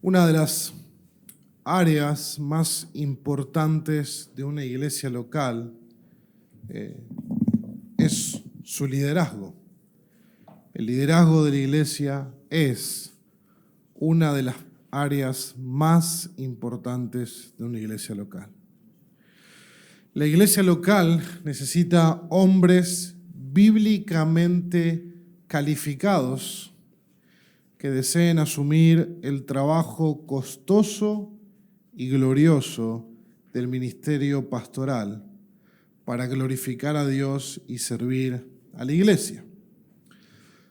Una de las áreas más importantes de una iglesia local es su liderazgo. El liderazgo de la iglesia es una de las áreas más importantes de una iglesia local. La iglesia local necesita hombres bíblicamente calificados que deseen asumir el trabajo costoso y glorioso del ministerio pastoral para glorificar a Dios y servir a la iglesia.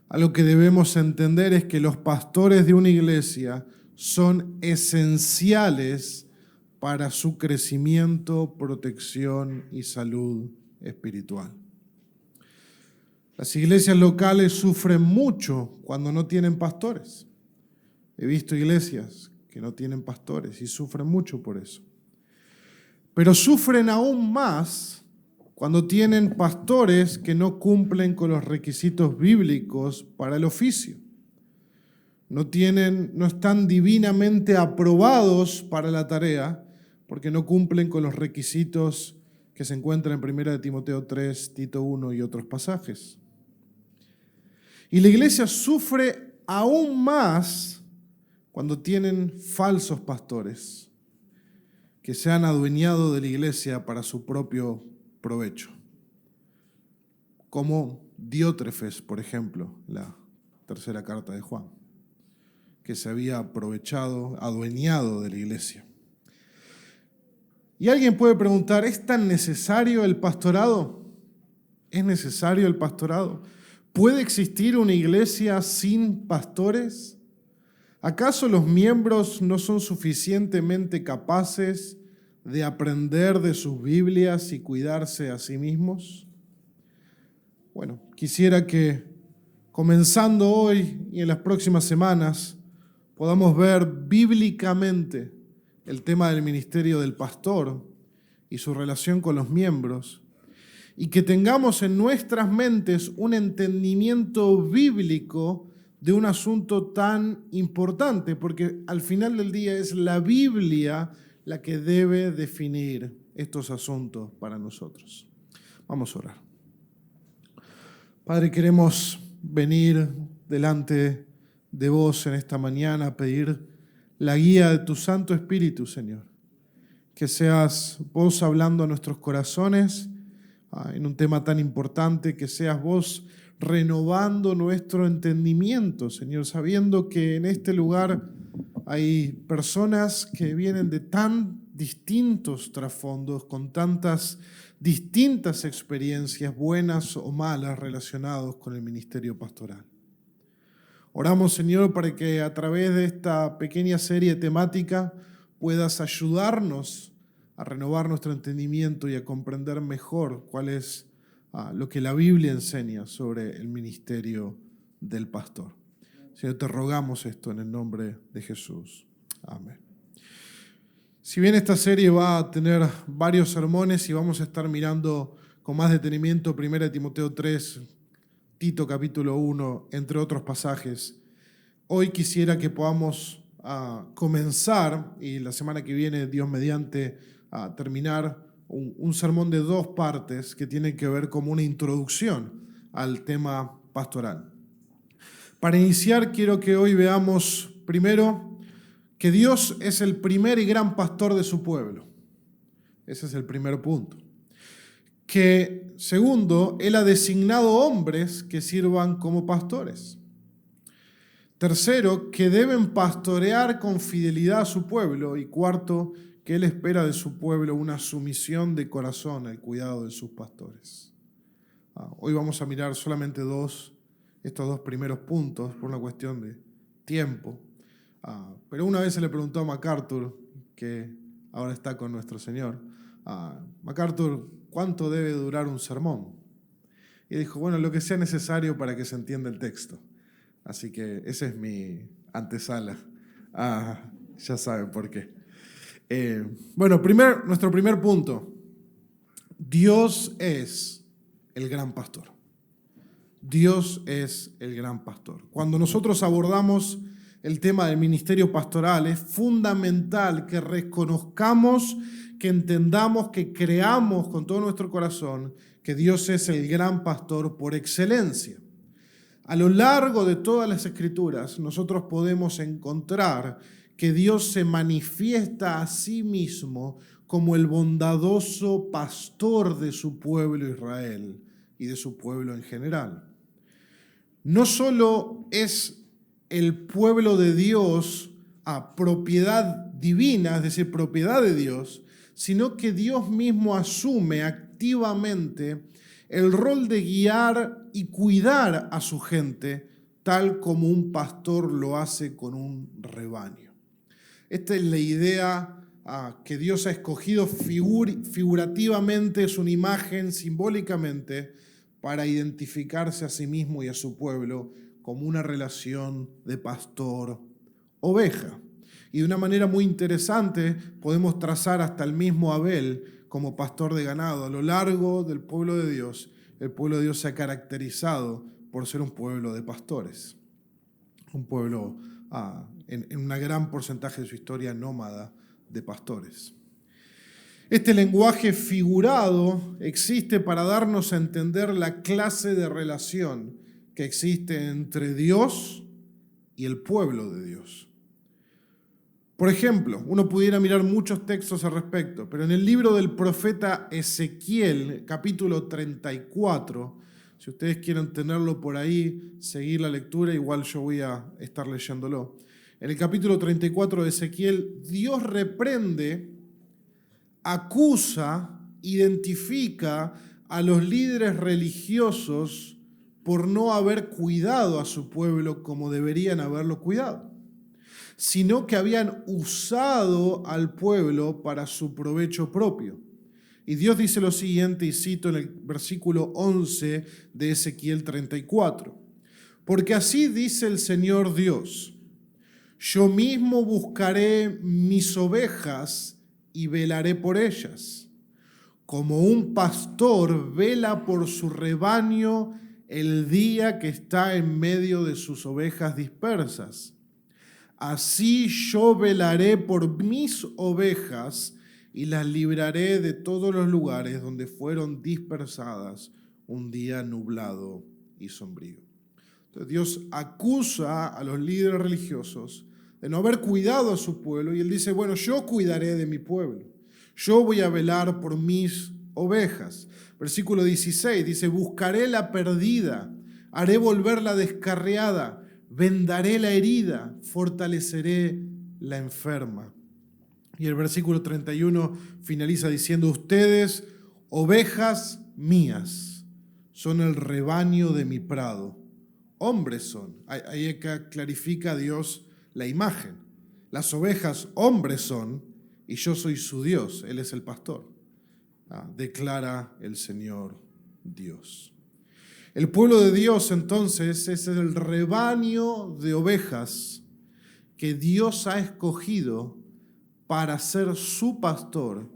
Algo que debemos entender es que los pastores de una iglesia son esenciales para su crecimiento, protección y salud espiritual. Las iglesias locales sufren mucho cuando no tienen pastores. He visto iglesias que no tienen pastores y sufren mucho por eso. Pero sufren aún más cuando tienen pastores que no cumplen con los requisitos bíblicos para el oficio. No están divinamente aprobados para la tarea porque no cumplen con los requisitos que se encuentran en 1 Timoteo 3, Tito 1 y otros pasajes. Y la iglesia sufre aún más cuando tienen falsos pastores que se han adueñado de la iglesia para su propio provecho. Como Diótrefes, por ejemplo, la tercera carta de Juan, que se había aprovechado, adueñado de la iglesia. Y alguien puede preguntar, ¿es tan necesario el pastorado? ¿Es necesario el pastorado? ¿Puede existir una iglesia sin pastores? ¿Acaso los miembros no son suficientemente capaces de aprender de sus Biblias y cuidarse a sí mismos? Bueno, quisiera que comenzando hoy y en las próximas semanas podamos ver bíblicamente el tema del ministerio del pastor y su relación con los miembros, y que tengamos en nuestras mentes un entendimiento bíblico de un asunto tan importante, porque al final del día es la Biblia la que debe definir estos asuntos para nosotros. Vamos a orar. Padre, queremos venir delante de vos en esta mañana a pedir la guía de tu Santo Espíritu, Señor. Que seas vos hablando a nuestros corazones en un tema tan importante, que seas vos renovando nuestro entendimiento, Señor, sabiendo que en este lugar hay personas que vienen de tan distintos trasfondos, con tantas distintas experiencias, buenas o malas, relacionados con el ministerio pastoral. Oramos, Señor, para que a través de esta pequeña serie temática puedas ayudarnos a renovar nuestro entendimiento y a comprender mejor cuál es lo que la Biblia enseña sobre el ministerio del pastor. Señor, te rogamos esto en el nombre de Jesús. Amén. Si bien esta serie va a tener varios sermones y vamos a estar mirando con más detenimiento 1 Timoteo 3, Tito capítulo 1, entre otros pasajes, hoy quisiera que podamos comenzar, y la semana que viene, Dios mediante, terminar un sermón de 2 partes que tienen que ver como una introducción al tema pastoral. Para iniciar, quiero que hoy veamos primero que Dios es el primer y gran pastor de su pueblo. Ese es el primer punto. Que segundo, Él ha designado hombres que sirvan como pastores. Tercero, que deben pastorear con fidelidad a su pueblo. Y cuarto, que Él espera de su pueblo una sumisión de corazón al cuidado de sus pastores. Hoy vamos a mirar solamente estos 2 primeros puntos por una cuestión de tiempo. Pero una vez se le preguntó a MacArthur, que ahora está con nuestro Señor, MacArthur, ¿cuánto debe durar un sermón? Y dijo, bueno, lo que sea necesario para que se entienda el texto. Así que esa es mi antesala. Ya saben por qué. Nuestro primer punto. Dios es el gran pastor. Dios es el gran pastor. Cuando nosotros abordamos el tema del ministerio pastoral, es fundamental que reconozcamos, que entendamos, que creamos con todo nuestro corazón que Dios es el gran pastor por excelencia. A lo largo de todas las Escrituras, nosotros podemos encontrar que Dios se manifiesta a sí mismo como el bondadoso pastor de su pueblo Israel y de su pueblo en general. No solo es el pueblo de Dios a propiedad divina, es decir, propiedad de Dios, sino que Dios mismo asume activamente el rol de guiar y cuidar a su gente, tal como un pastor lo hace con un rebaño. Esta es la idea que Dios ha escogido figurativamente, es una imagen simbólicamente para identificarse a sí mismo y a su pueblo como una relación de pastor-oveja. Y de una manera muy interesante podemos trazar hasta el mismo Abel como pastor de ganado. A lo largo del pueblo de Dios, el pueblo de Dios se ha caracterizado por ser un pueblo de pastores, un pueblo en un gran porcentaje de su historia nómada de pastores. Este lenguaje figurado existe para darnos a entender la clase de relación que existe entre Dios y el pueblo de Dios. Por ejemplo, uno pudiera mirar muchos textos al respecto, pero en el libro del profeta Ezequiel, capítulo 34, si ustedes quieren tenerlo por ahí, seguir la lectura, igual yo voy a estar leyéndolo. En el capítulo 34 de Ezequiel, Dios reprende, acusa, identifica a los líderes religiosos por no haber cuidado a su pueblo como deberían haberlo cuidado, sino que habían usado al pueblo para su provecho propio. Y Dios dice lo siguiente, y cito en el versículo 11 de Ezequiel 34. Porque así dice el Señor Dios: yo mismo buscaré mis ovejas y velaré por ellas, como un pastor vela por su rebaño el día que está en medio de sus ovejas dispersas. Así yo velaré por mis ovejas y las libraré de todos los lugares donde fueron dispersadas un día nublado y sombrío. Entonces Dios acusa a los líderes religiosos de no haber cuidado a su pueblo, y Él dice, bueno, yo cuidaré de mi pueblo. Yo voy a velar por mis ovejas. Versículo 16 dice, buscaré la perdida, haré volver la descarriada, vendaré la herida, fortaleceré la enferma. Y el versículo 31 finaliza diciendo, ustedes, ovejas mías, son el rebaño de mi prado. Hombres son. Ahí acá clarifica Dios la imagen. Las ovejas hombres son y yo soy su Dios. Él es el pastor. Declara el Señor Dios. El pueblo de Dios entonces es el rebaño de ovejas que Dios ha escogido para ser su pastor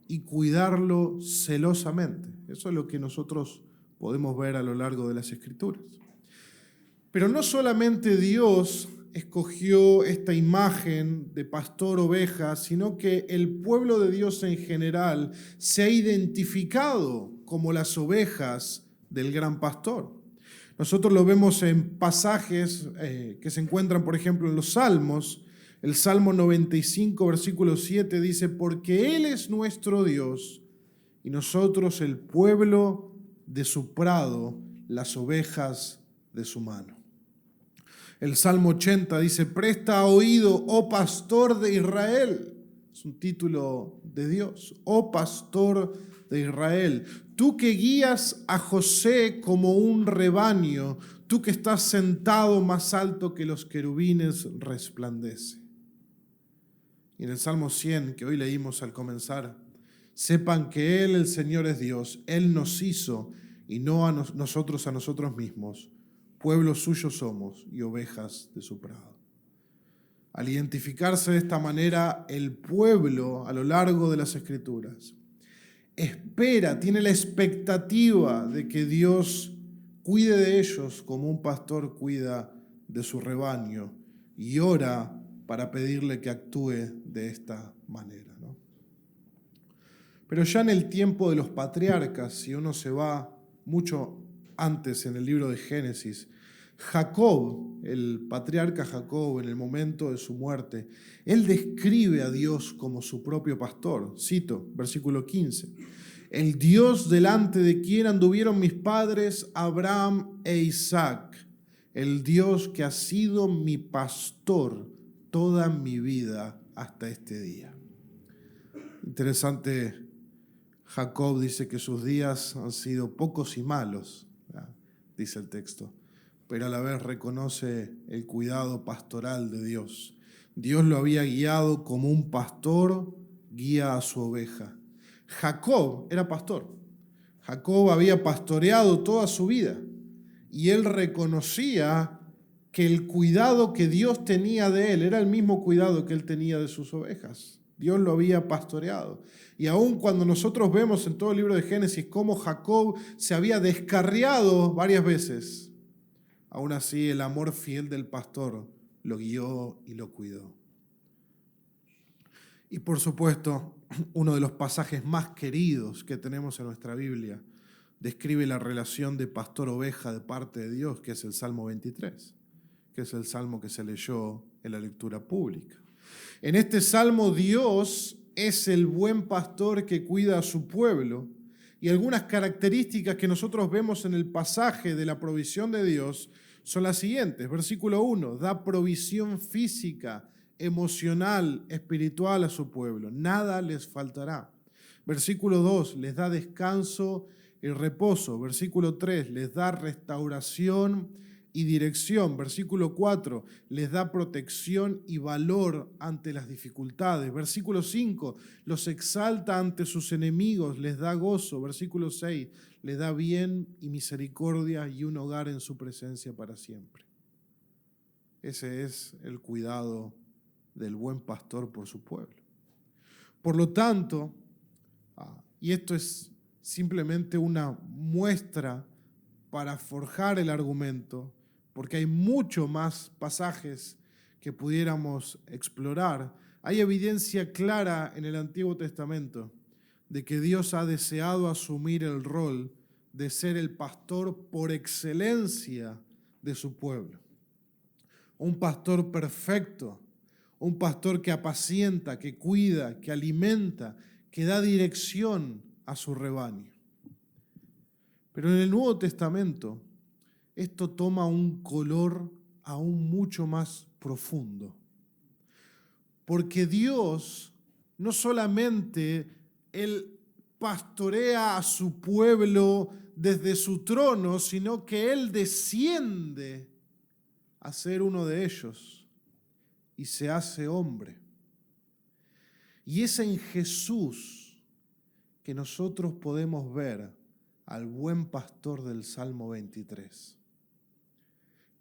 y cuidarlo celosamente. Eso es lo que nosotros podemos ver a lo largo de las Escrituras. Pero no solamente Dios escogió esta imagen de pastor-oveja, sino que el pueblo de Dios en general se ha identificado como las ovejas del gran pastor. Nosotros lo vemos en pasajes que se encuentran, por ejemplo, en los Salmos. El Salmo 95, versículo 7 dice, porque Él es nuestro Dios y nosotros el pueblo de su prado, las ovejas de su mano. El Salmo 80 dice, presta oído, oh pastor de Israel. Es un título de Dios. Oh pastor de Israel, tú que guías a José como un rebaño, tú que estás sentado más alto que los querubines, resplandece. Y en el Salmo 100, que hoy leímos al comenzar, sepan que Él, el Señor, es Dios. Él nos hizo y no a nosotros a nosotros mismos. Pueblo suyo somos y ovejas de su prado. Al identificarse de esta manera, el pueblo a lo largo de las Escrituras espera, tiene la expectativa de que Dios cuide de ellos como un pastor cuida de su rebaño y ora para pedirle que actúe de esta manera, ¿no? Pero ya en el tiempo de los patriarcas, si uno se va mucho antes en el libro de Génesis, Jacob, el patriarca Jacob, en el momento de su muerte, él describe a Dios como su propio pastor. Cito, versículo 15. El Dios delante de quien anduvieron mis padres, Abraham e Isaac, el Dios que ha sido mi pastor toda mi vida hasta este día. Interesante, Jacob dice que sus días han sido pocos y malos, dice el texto, pero a la vez reconoce el cuidado pastoral de Dios. Dios lo había guiado como un pastor guía a su oveja. Jacob era pastor. Jacob había pastoreado toda su vida y él reconocía que el cuidado que Dios tenía de él era el mismo cuidado que él tenía de sus ovejas. Dios lo había pastoreado. Y aun cuando nosotros vemos en todo el libro de Génesis cómo Jacob se había descarriado varias veces, aún así el amor fiel del pastor lo guió y lo cuidó. Y por supuesto, uno de los pasajes más queridos que tenemos en nuestra Biblia describe la relación de pastor-oveja de parte de Dios, que es el Salmo 23, que es el salmo que se leyó en la lectura pública. En este salmo Dios es el buen pastor que cuida a su pueblo, y algunas características que nosotros vemos en el pasaje de la provisión de Dios son las siguientes. Versículo 1, da provisión física, emocional, espiritual a su pueblo. Nada les faltará. Versículo 2, les da descanso y reposo. Versículo 3, les da restauración y dirección. Versículo 4, les da protección y valor ante las dificultades. Versículo 5, los exalta ante sus enemigos, les da gozo. Versículo 6, les da bien y misericordia y un hogar en su presencia para siempre. Ese es el cuidado del buen pastor por su pueblo. Por lo tanto, y esto es simplemente una muestra para forjar el argumento, porque hay mucho más pasajes que pudiéramos explorar, hay evidencia clara en el Antiguo Testamento de que Dios ha deseado asumir el rol de ser el pastor por excelencia de su pueblo. Un pastor perfecto, un pastor que apacienta, que cuida, que alimenta, que da dirección a su rebaño. Pero en el Nuevo Testamento esto toma un color aún mucho más profundo. Porque Dios no solamente Él pastorea a su pueblo desde su trono, sino que Él desciende a ser uno de ellos y se hace hombre. Y es en Jesús que nosotros podemos ver al buen pastor del Salmo 23,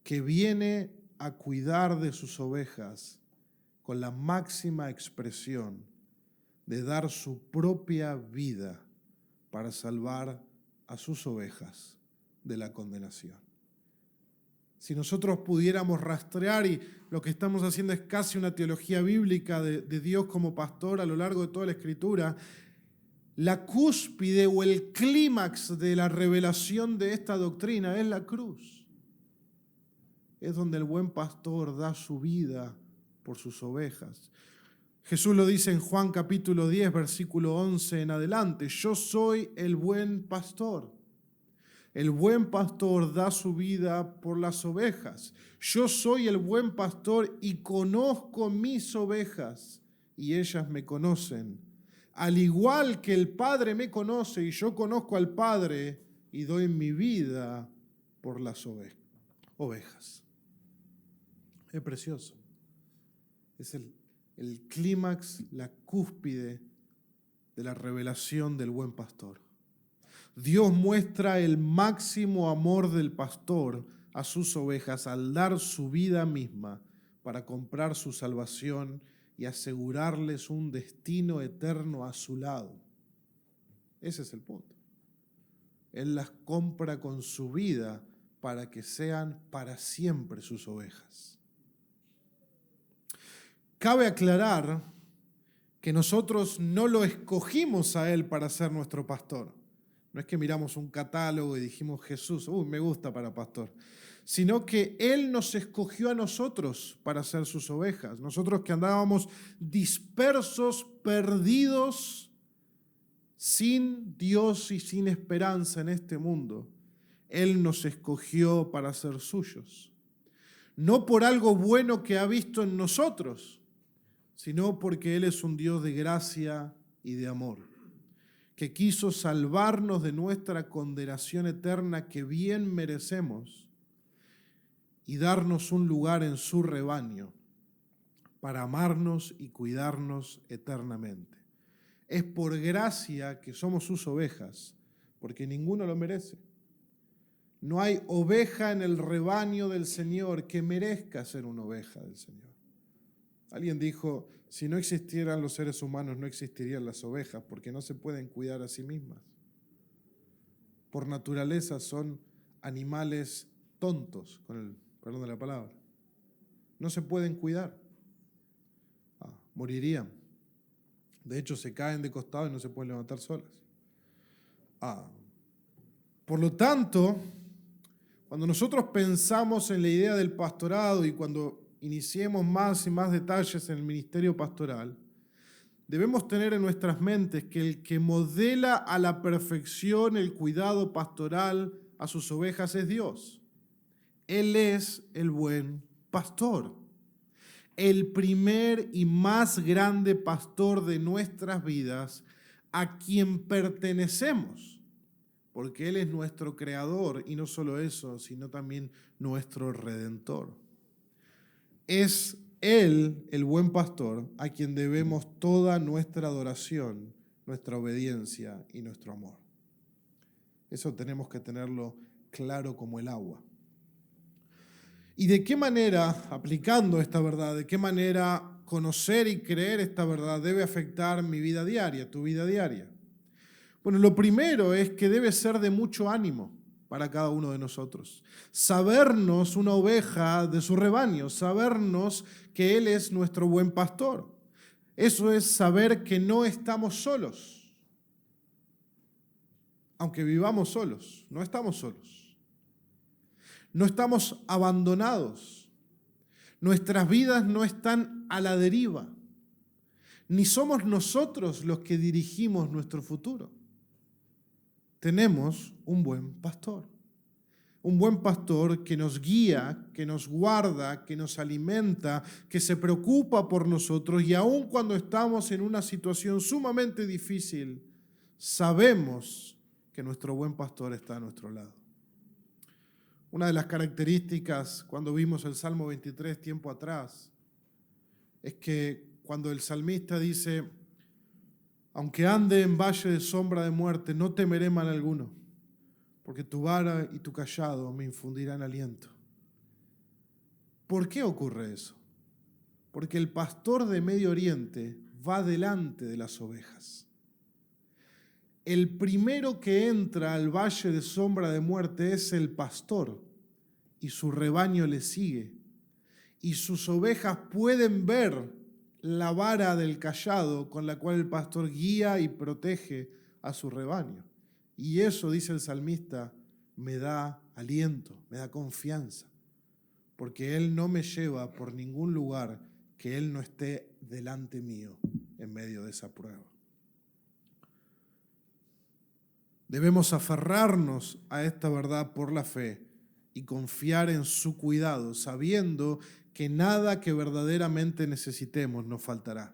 que viene a cuidar de sus ovejas con la máxima expresión de dar su propia vida para salvar a sus ovejas de la condenación. Si nosotros pudiéramos rastrear, y lo que estamos haciendo es casi una teología bíblica de Dios como pastor a lo largo de toda la Escritura, la cúspide o el clímax de la revelación de esta doctrina es la cruz. Es donde el buen pastor da su vida por sus ovejas. Jesús lo dice en Juan capítulo 10, versículo 11 en adelante. Yo soy el buen pastor. El buen pastor da su vida por las ovejas. Yo soy el buen pastor y conozco mis ovejas y ellas me conocen. Al igual que el Padre me conoce y yo conozco al Padre y doy mi vida por las ovejas. Es precioso. Es el clímax, la cúspide de la revelación del buen pastor. Dios muestra el máximo amor del pastor a sus ovejas al dar su vida misma para comprar su salvación y asegurarles un destino eterno a su lado. Ese es el punto. Él las compra con su vida para que sean para siempre sus ovejas. Cabe aclarar que nosotros no lo escogimos a Él para ser nuestro pastor. No es que miramos un catálogo y dijimos, Jesús, me gusta para pastor. Sino que Él nos escogió a nosotros para ser sus ovejas. Nosotros que andábamos dispersos, perdidos, sin Dios y sin esperanza en este mundo. Él nos escogió para ser suyos. No por algo bueno que ha visto en nosotros, sino porque Él es un Dios de gracia y de amor, que quiso salvarnos de nuestra condenación eterna que bien merecemos y darnos un lugar en su rebaño para amarnos y cuidarnos eternamente. Es por gracia que somos sus ovejas, porque ninguno lo merece. No hay oveja en el rebaño del Señor que merezca ser una oveja del Señor. Alguien dijo, si no existieran los seres humanos, no existirían las ovejas, porque no se pueden cuidar a sí mismas. Por naturaleza son animales tontos, con el perdón de la palabra. No se pueden cuidar. Morirían. De hecho, se caen de costado y no se pueden levantar solas. Por lo tanto, cuando nosotros pensamos en la idea del pastorado y cuando iniciemos más y más detalles en el ministerio pastoral, debemos tener en nuestras mentes que el que modela a la perfección el cuidado pastoral a sus ovejas es Dios. Él es el buen pastor, el primer y más grande pastor de nuestras vidas, a quien pertenecemos, porque Él es nuestro creador y no solo eso, sino también nuestro redentor. Es Él, el buen pastor, a quien debemos toda nuestra adoración, nuestra obediencia y nuestro amor. Eso tenemos que tenerlo claro como el agua. ¿Y de qué manera, aplicando esta verdad, de qué manera conocer y creer esta verdad debe afectar mi vida diaria, tu vida diaria? Bueno, lo primero es que debe ser de mucho ánimo para cada uno de nosotros. Sabernos una oveja de su rebaño, sabernos que Él es nuestro buen pastor. Eso es saber que no estamos solos. Aunque vivamos solos, no estamos solos. No estamos abandonados. Nuestras vidas no están a la deriva. Ni somos nosotros los que dirigimos nuestro futuro. Tenemos un buen pastor. Un buen pastor que nos guía, que nos guarda, que nos alimenta, que se preocupa por nosotros y aun cuando estamos en una situación sumamente difícil, sabemos que nuestro buen pastor está a nuestro lado. Una de las características cuando vimos el Salmo 23 tiempo atrás es que cuando el salmista dice, aunque ande en valle de sombra de muerte, no temeré mal alguno, porque tu vara y tu cayado me infundirán aliento. ¿Por qué ocurre eso? Porque el pastor de Medio Oriente va delante de las ovejas. El primero que entra al valle de sombra de muerte es el pastor y su rebaño le sigue. Y sus ovejas pueden ver la vara del cayado con la cual el pastor guía y protege a su rebaño. Y eso, dice el salmista, me da aliento, me da confianza, porque Él no me lleva por ningún lugar que Él no esté delante mío en medio de esa prueba. Debemos aferrarnos a esta verdad por la fe y confiar en su cuidado, sabiendo que nada que verdaderamente necesitemos nos faltará.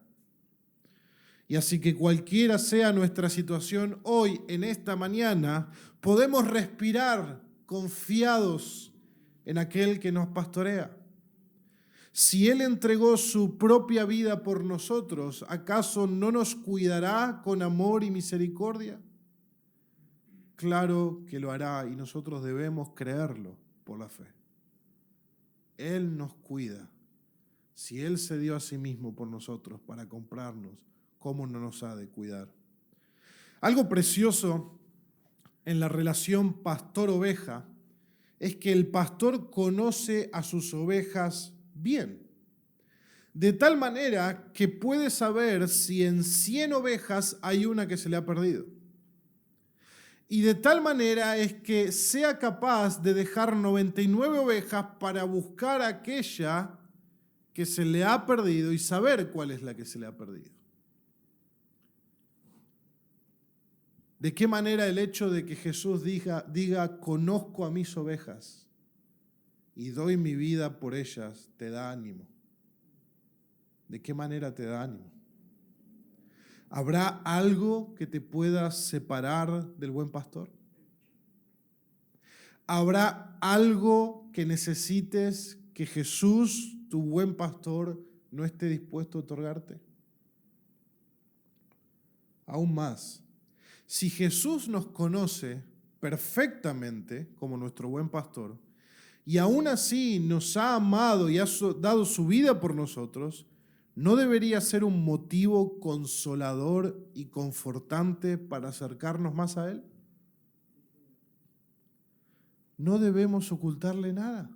Y así que cualquiera sea nuestra situación hoy, en esta mañana, podemos respirar confiados en aquel que nos pastorea. Si Él entregó su propia vida por nosotros, ¿acaso no nos cuidará con amor y misericordia? Claro que lo hará y nosotros debemos creerlo por la fe. Él nos cuida. Si Él se dio a sí mismo por nosotros para comprarnos, ¿cómo no nos ha de cuidar? Algo precioso en la relación pastor-oveja es que el pastor conoce a sus ovejas bien. de tal manera que puede saber si en 100 ovejas hay una que se le ha perdido. Y de tal manera es que sea capaz de dejar 99 ovejas para buscar aquella que se le ha perdido y saber cuál es la que se le ha perdido. ¿De qué manera el hecho de que Jesús diga, conozco a mis ovejas y doy mi vida por ellas, te da ánimo? ¿De qué manera te da ánimo? ¿Habrá algo que te pueda separar del buen pastor? ¿Habrá algo que necesites que Jesús, tu buen pastor, no esté dispuesto a otorgarte? Aún más, si Jesús nos conoce perfectamente como nuestro buen pastor, y aún así nos ha amado y ha dado su vida por nosotros, ¿no debería ser un motivo consolador y confortante para acercarnos más a Él? No debemos ocultarle nada,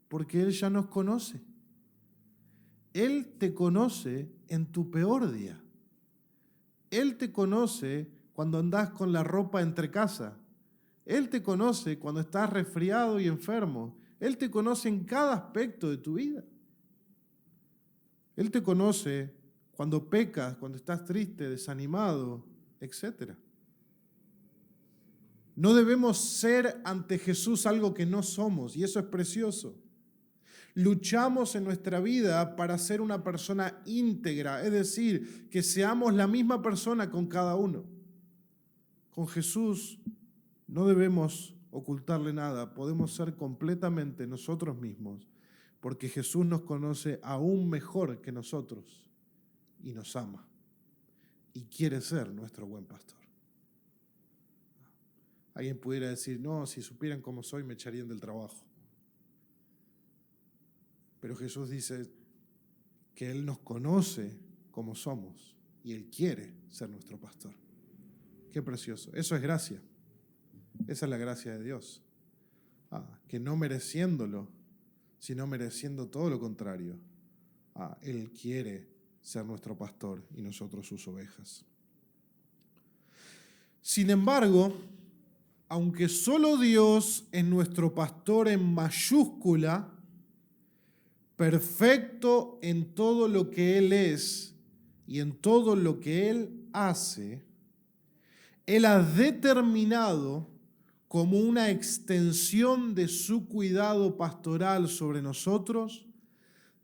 porque Él ya nos conoce. Él te conoce en tu peor día. Él te conoce cuando andás con la ropa entre casa. Él te conoce cuando estás resfriado y enfermo. Él te conoce en cada aspecto de tu vida. Él te conoce cuando pecas, cuando estás triste, desanimado, etc. No debemos ser ante Jesús algo que no somos, y eso es precioso. Luchamos en nuestra vida para ser una persona íntegra, es decir, que seamos la misma persona con cada uno. Con Jesús no debemos ocultarle nada, podemos ser completamente nosotros mismos, porque Jesús nos conoce aún mejor que nosotros y nos ama y quiere ser nuestro buen pastor. Alguien pudiera decir, no, si supieran cómo soy me echarían del trabajo. Pero Jesús dice que Él nos conoce como somos y Él quiere ser nuestro pastor. Qué precioso. Eso es gracia. Esa es la gracia de Dios. Que no mereciéndolo, sino mereciendo todo lo contrario, Él quiere ser nuestro pastor y nosotros sus ovejas. Sin embargo, aunque solo Dios es nuestro pastor en mayúscula, perfecto en todo lo que Él es y en todo lo que Él hace, Él ha determinado como una extensión de su cuidado pastoral sobre nosotros,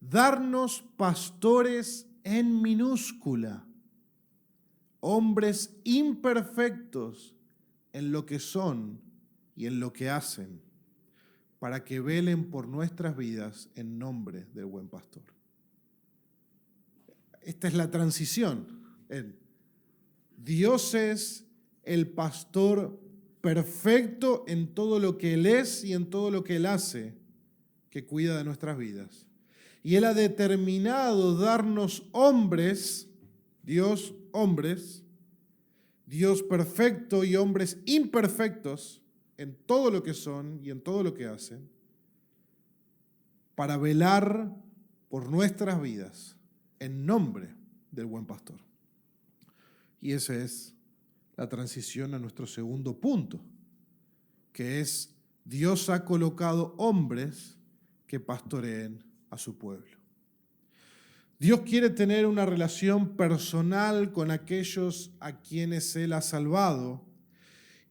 darnos pastores en minúscula, hombres imperfectos en lo que son y en lo que hacen, para que velen por nuestras vidas en nombre del buen pastor. Esta es la transición. Dios es el pastor perfecto en todo lo que Él es y en todo lo que Él hace, que cuida de nuestras vidas. Y Él ha determinado darnos hombres, Dios perfecto y hombres imperfectos en todo lo que son y en todo lo que hacen, para velar por nuestras vidas en nombre del buen pastor. Y esa es la transición a nuestro segundo punto, que es Dios ha colocado hombres que pastoreen a su pueblo. Dios quiere tener una relación personal con aquellos a quienes Él ha salvado.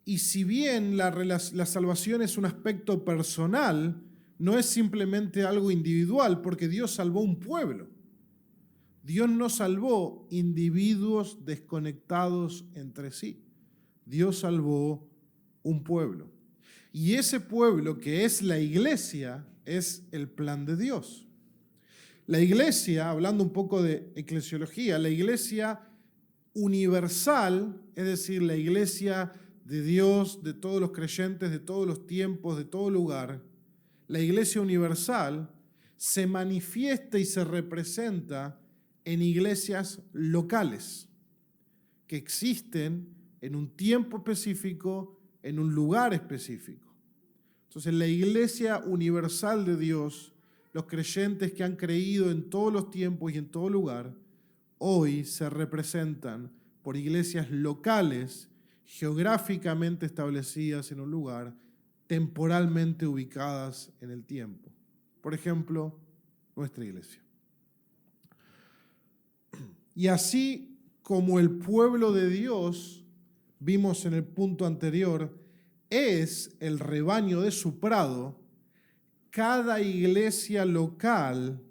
Y si bien la salvación es un aspecto personal, no es simplemente algo individual, porque Dios salvó un pueblo. Dios no salvó individuos desconectados entre sí. Dios salvó un pueblo. Y ese pueblo, que es la iglesia, es el plan de Dios. La iglesia, hablando un poco de eclesiología, la iglesia universal, es decir, la iglesia de Dios, de todos los creyentes, de todos los tiempos, de todo lugar, la iglesia universal se manifiesta y se representa en iglesias locales que existen en un tiempo específico, en un lugar específico. Entonces, la iglesia universal de Dios los creyentes que han creído en todos los tiempos y en todo lugar, hoy se representan por iglesias locales, geográficamente establecidas en un lugar, temporalmente ubicadas en el tiempo. Por ejemplo, nuestra iglesia. Y así como el pueblo de Dios, vimos en el punto anterior, es el rebaño de su prado, cada iglesia local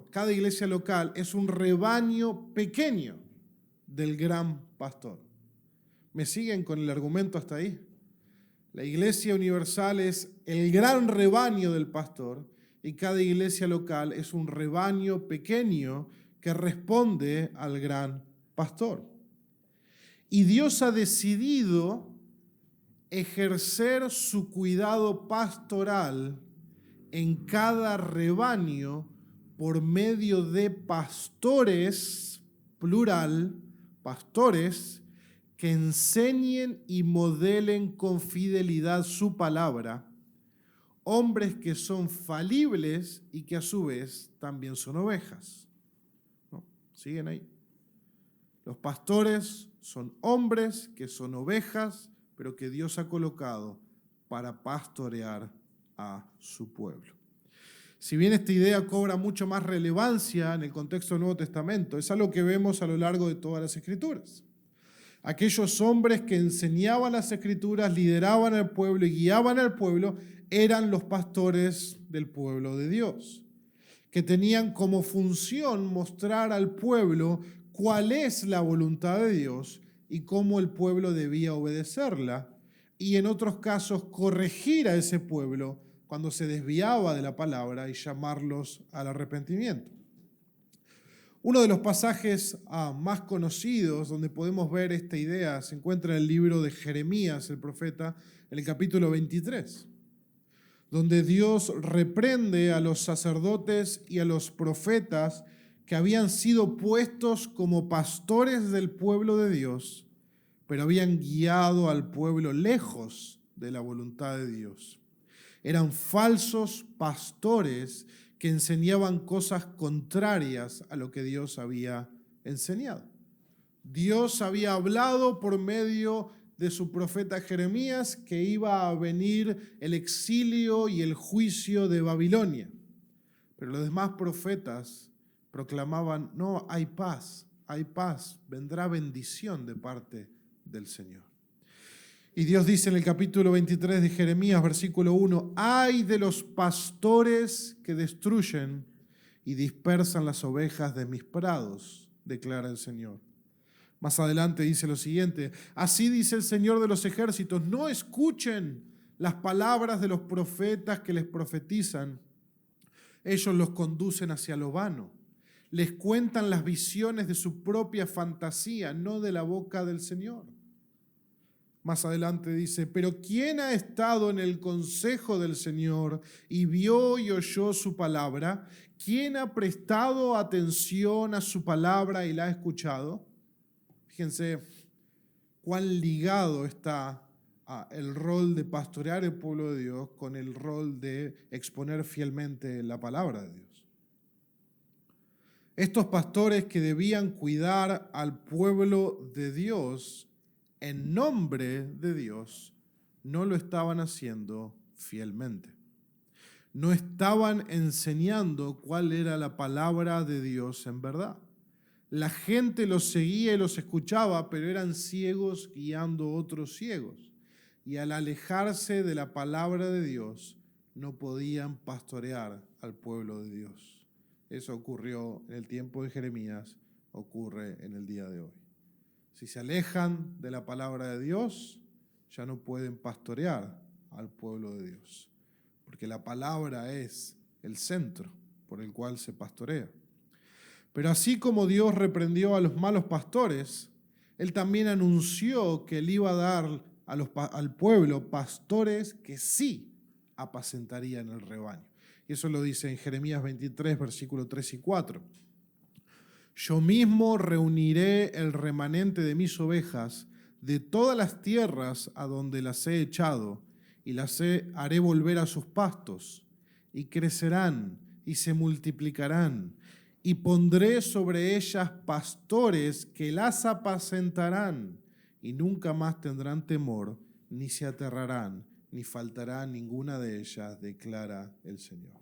cada iglesia local es un rebaño pequeño del gran pastor. ¿Me siguen con el argumento hasta ahí? La iglesia universal es el gran rebaño del pastor y cada iglesia local es un rebaño pequeño que responde al gran pastor. Y Dios ha decidido ejercer su cuidado pastoral en cada rebaño por medio de pastores, plural, pastores, que enseñen y modelen con fidelidad su palabra, hombres que son falibles y que a su vez también son ovejas. ¿No? ¿Siguen ahí? Los pastores son hombres que son ovejas, pero que Dios ha colocado para pastorear a su pueblo. Si bien esta idea cobra mucho más relevancia en el contexto del Nuevo Testamento, es algo que vemos a lo largo de todas las Escrituras. Aquellos hombres que enseñaban las Escrituras, lideraban al pueblo y guiaban al pueblo, eran los pastores del pueblo de Dios, que tenían como función mostrar al pueblo cuál es la voluntad de Dios y cómo el pueblo debía obedecerla, y en otros casos corregir a ese pueblo cuando se desviaba de la palabra y llamarlos al arrepentimiento. Uno de los pasajes más conocidos donde podemos ver esta idea se encuentra en el libro de Jeremías, el profeta, en el capítulo 23, donde Dios reprende a los sacerdotes y a los profetas que habían sido puestos como pastores del pueblo de Dios, pero habían guiado al pueblo lejos de la voluntad de Dios. Eran falsos pastores que enseñaban cosas contrarias a lo que Dios había enseñado. Dios había hablado por medio de su profeta Jeremías que iba a venir el exilio y el juicio de Babilonia. Pero los demás profetas proclamaban, no, hay paz, vendrá bendición de parte del Señor. Y Dios dice en el capítulo 23 de Jeremías, versículo 1, ¡ay de los pastores que destruyen y dispersan las ovejas de mis prados!, declara el Señor. Más adelante dice lo siguiente, así dice el Señor de los ejércitos, no escuchen las palabras de los profetas que les profetizan. Ellos los conducen hacia lo vano. Les cuentan las visiones de su propia fantasía, no de la boca del Señor. Más adelante dice, pero ¿quién ha estado en el consejo del Señor y vio y oyó su palabra? ¿Quién ha prestado atención a su palabra y la ha escuchado? Fíjense cuán ligado está el rol de pastorear el pueblo de Dios con el rol de exponer fielmente la palabra de Dios. Estos pastores que debían cuidar al pueblo de Dios en nombre de Dios, no lo estaban haciendo fielmente. No estaban enseñando cuál era la palabra de Dios en verdad. La gente los seguía y los escuchaba, pero eran ciegos guiando a otros ciegos. Y al alejarse de la palabra de Dios, no podían pastorear al pueblo de Dios. Eso ocurrió en el tiempo de Jeremías, ocurre en el día de hoy. Si se alejan de la palabra de Dios, ya no pueden pastorear al pueblo de Dios, porque la palabra es el centro por el cual se pastorea. Pero así como Dios reprendió a los malos pastores, Él también anunció que Él iba a dar al pueblo pastores que sí apacentarían el rebaño. Y eso lo dice en Jeremías 23, versículos 3 y 4. Yo mismo reuniré el remanente de mis ovejas de todas las tierras a donde las he echado, y las haré volver a sus pastos, y crecerán y se multiplicarán, y pondré sobre ellas pastores que las apacentarán, y nunca más tendrán temor, ni se aterrarán, ni faltará ninguna de ellas, declara el Señor.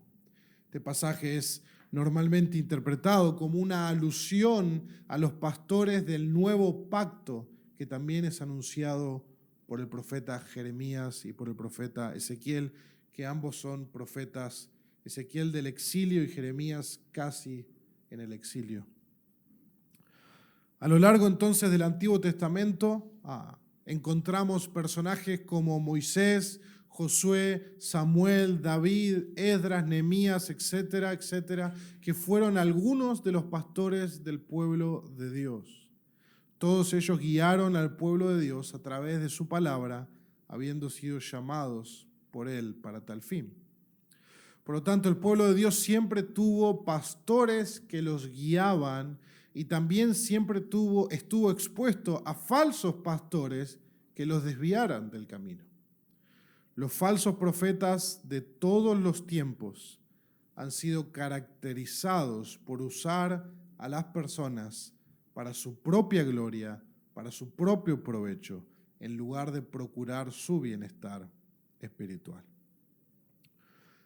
Este pasaje es normalmente interpretado como una alusión a los pastores del nuevo pacto, que también es anunciado por el profeta Jeremías y por el profeta Ezequiel, que ambos son profetas, Ezequiel del exilio y Jeremías casi en el exilio. A lo largo entonces del Antiguo Testamento encontramos personajes como Moisés, Josué, Samuel, David, Esdras, Nehemías, etcétera, etcétera, que fueron algunos de los pastores del pueblo de Dios. Todos ellos guiaron al pueblo de Dios a través de su palabra, habiendo sido llamados por Él para tal fin. Por lo tanto, el pueblo de Dios siempre tuvo pastores que los guiaban y también siempre estuvo expuesto a falsos pastores que los desviaran del camino. Los falsos profetas de todos los tiempos han sido caracterizados por usar a las personas para su propia gloria, para su propio provecho, en lugar de procurar su bienestar espiritual.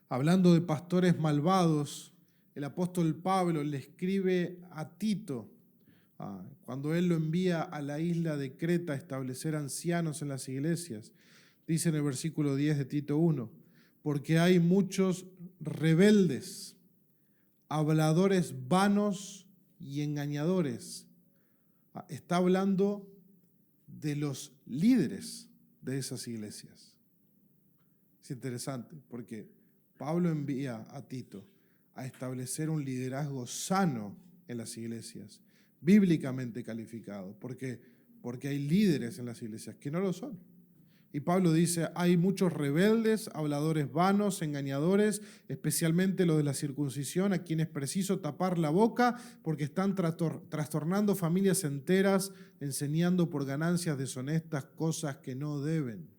Hablando de pastores malvados, el apóstol Pablo le escribe a Tito, cuando él lo envía a la isla de Creta a establecer ancianos en las iglesias. Dice en el versículo 10 de Tito 1, porque hay muchos rebeldes, habladores vanos y engañadores. Está hablando de los líderes de esas iglesias. Es interesante porque Pablo envía a Tito a establecer un liderazgo sano en las iglesias, bíblicamente calificado, porque hay líderes en las iglesias que no lo son. Y Pablo dice, hay muchos rebeldes, habladores vanos, engañadores, especialmente los de la circuncisión, a quienes es preciso tapar la boca porque están trastornando familias enteras, enseñando por ganancias deshonestas cosas que no deben.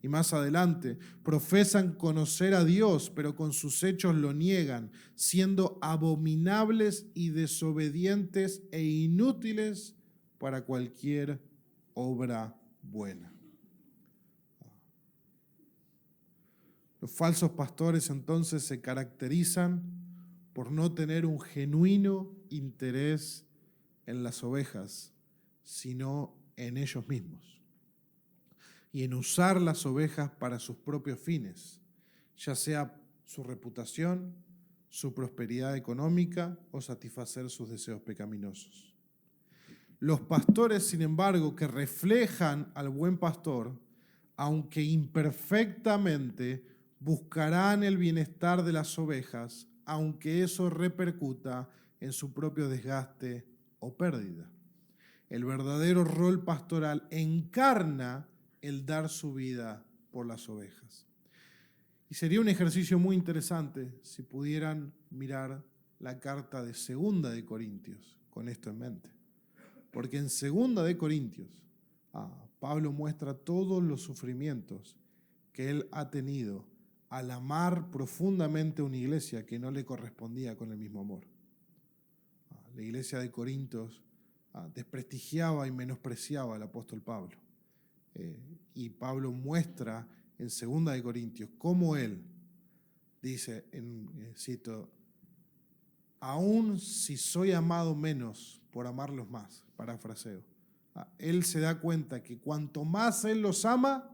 Y más adelante, profesan conocer a Dios, pero con sus hechos lo niegan, siendo abominables y desobedientes e inútiles para cualquier obra buena. Los falsos pastores entonces se caracterizan por no tener un genuino interés en las ovejas, sino en ellos mismos, y en usar las ovejas para sus propios fines, ya sea su reputación, su prosperidad económica o satisfacer sus deseos pecaminosos. Los pastores, sin embargo, que reflejan al buen pastor, aunque imperfectamente, buscarán el bienestar de las ovejas, aunque eso repercuta en su propio desgaste o pérdida. El verdadero rol pastoral encarna el dar su vida por las ovejas. Y sería un ejercicio muy interesante si pudieran mirar la carta de 2 de Corintios con esto en mente. Porque en 2 de Corintios, Pablo muestra todos los sufrimientos que él ha tenido al amar profundamente una iglesia que no le correspondía con el mismo amor. La iglesia de Corintios desprestigiaba y menospreciaba al apóstol Pablo. Y Pablo muestra en 2 de Corintios cómo él dice, cito, aún si soy amado menos por amarlos más, parafraseo. Él se da cuenta que cuanto más él los ama,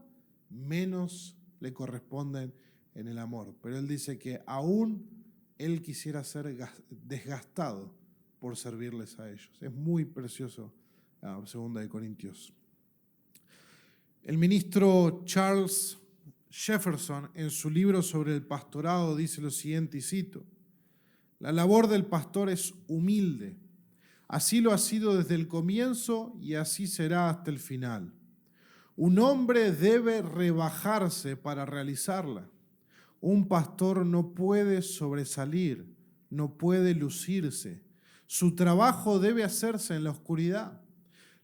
menos le corresponden en el amor. Pero él dice que aún él quisiera ser desgastado por servirles a ellos. Es muy precioso 2 de Corintios. El ministro Charles Jefferson, en su libro sobre el pastorado, dice lo siguiente, y cito, la labor del pastor es humilde. Así lo ha sido desde el comienzo y así será hasta el final. Un hombre debe rebajarse para realizarla. Un pastor no puede sobresalir, no puede lucirse. Su trabajo debe hacerse en la oscuridad.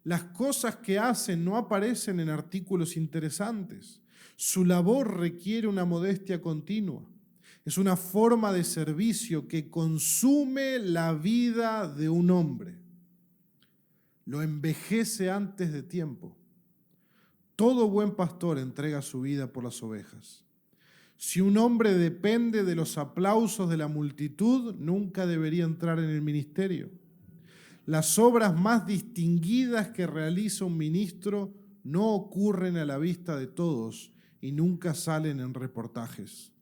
Las cosas que hacen no aparecen en artículos interesantes. Su labor requiere una modestia continua. Es una forma de servicio que consume la vida de un hombre. Lo envejece antes de tiempo. Todo buen pastor entrega su vida por las ovejas. Si un hombre depende de los aplausos de la multitud, nunca debería entrar en el ministerio. Las obras más distinguidas que realiza un ministro no ocurren a la vista de todos y nunca salen en reportajes.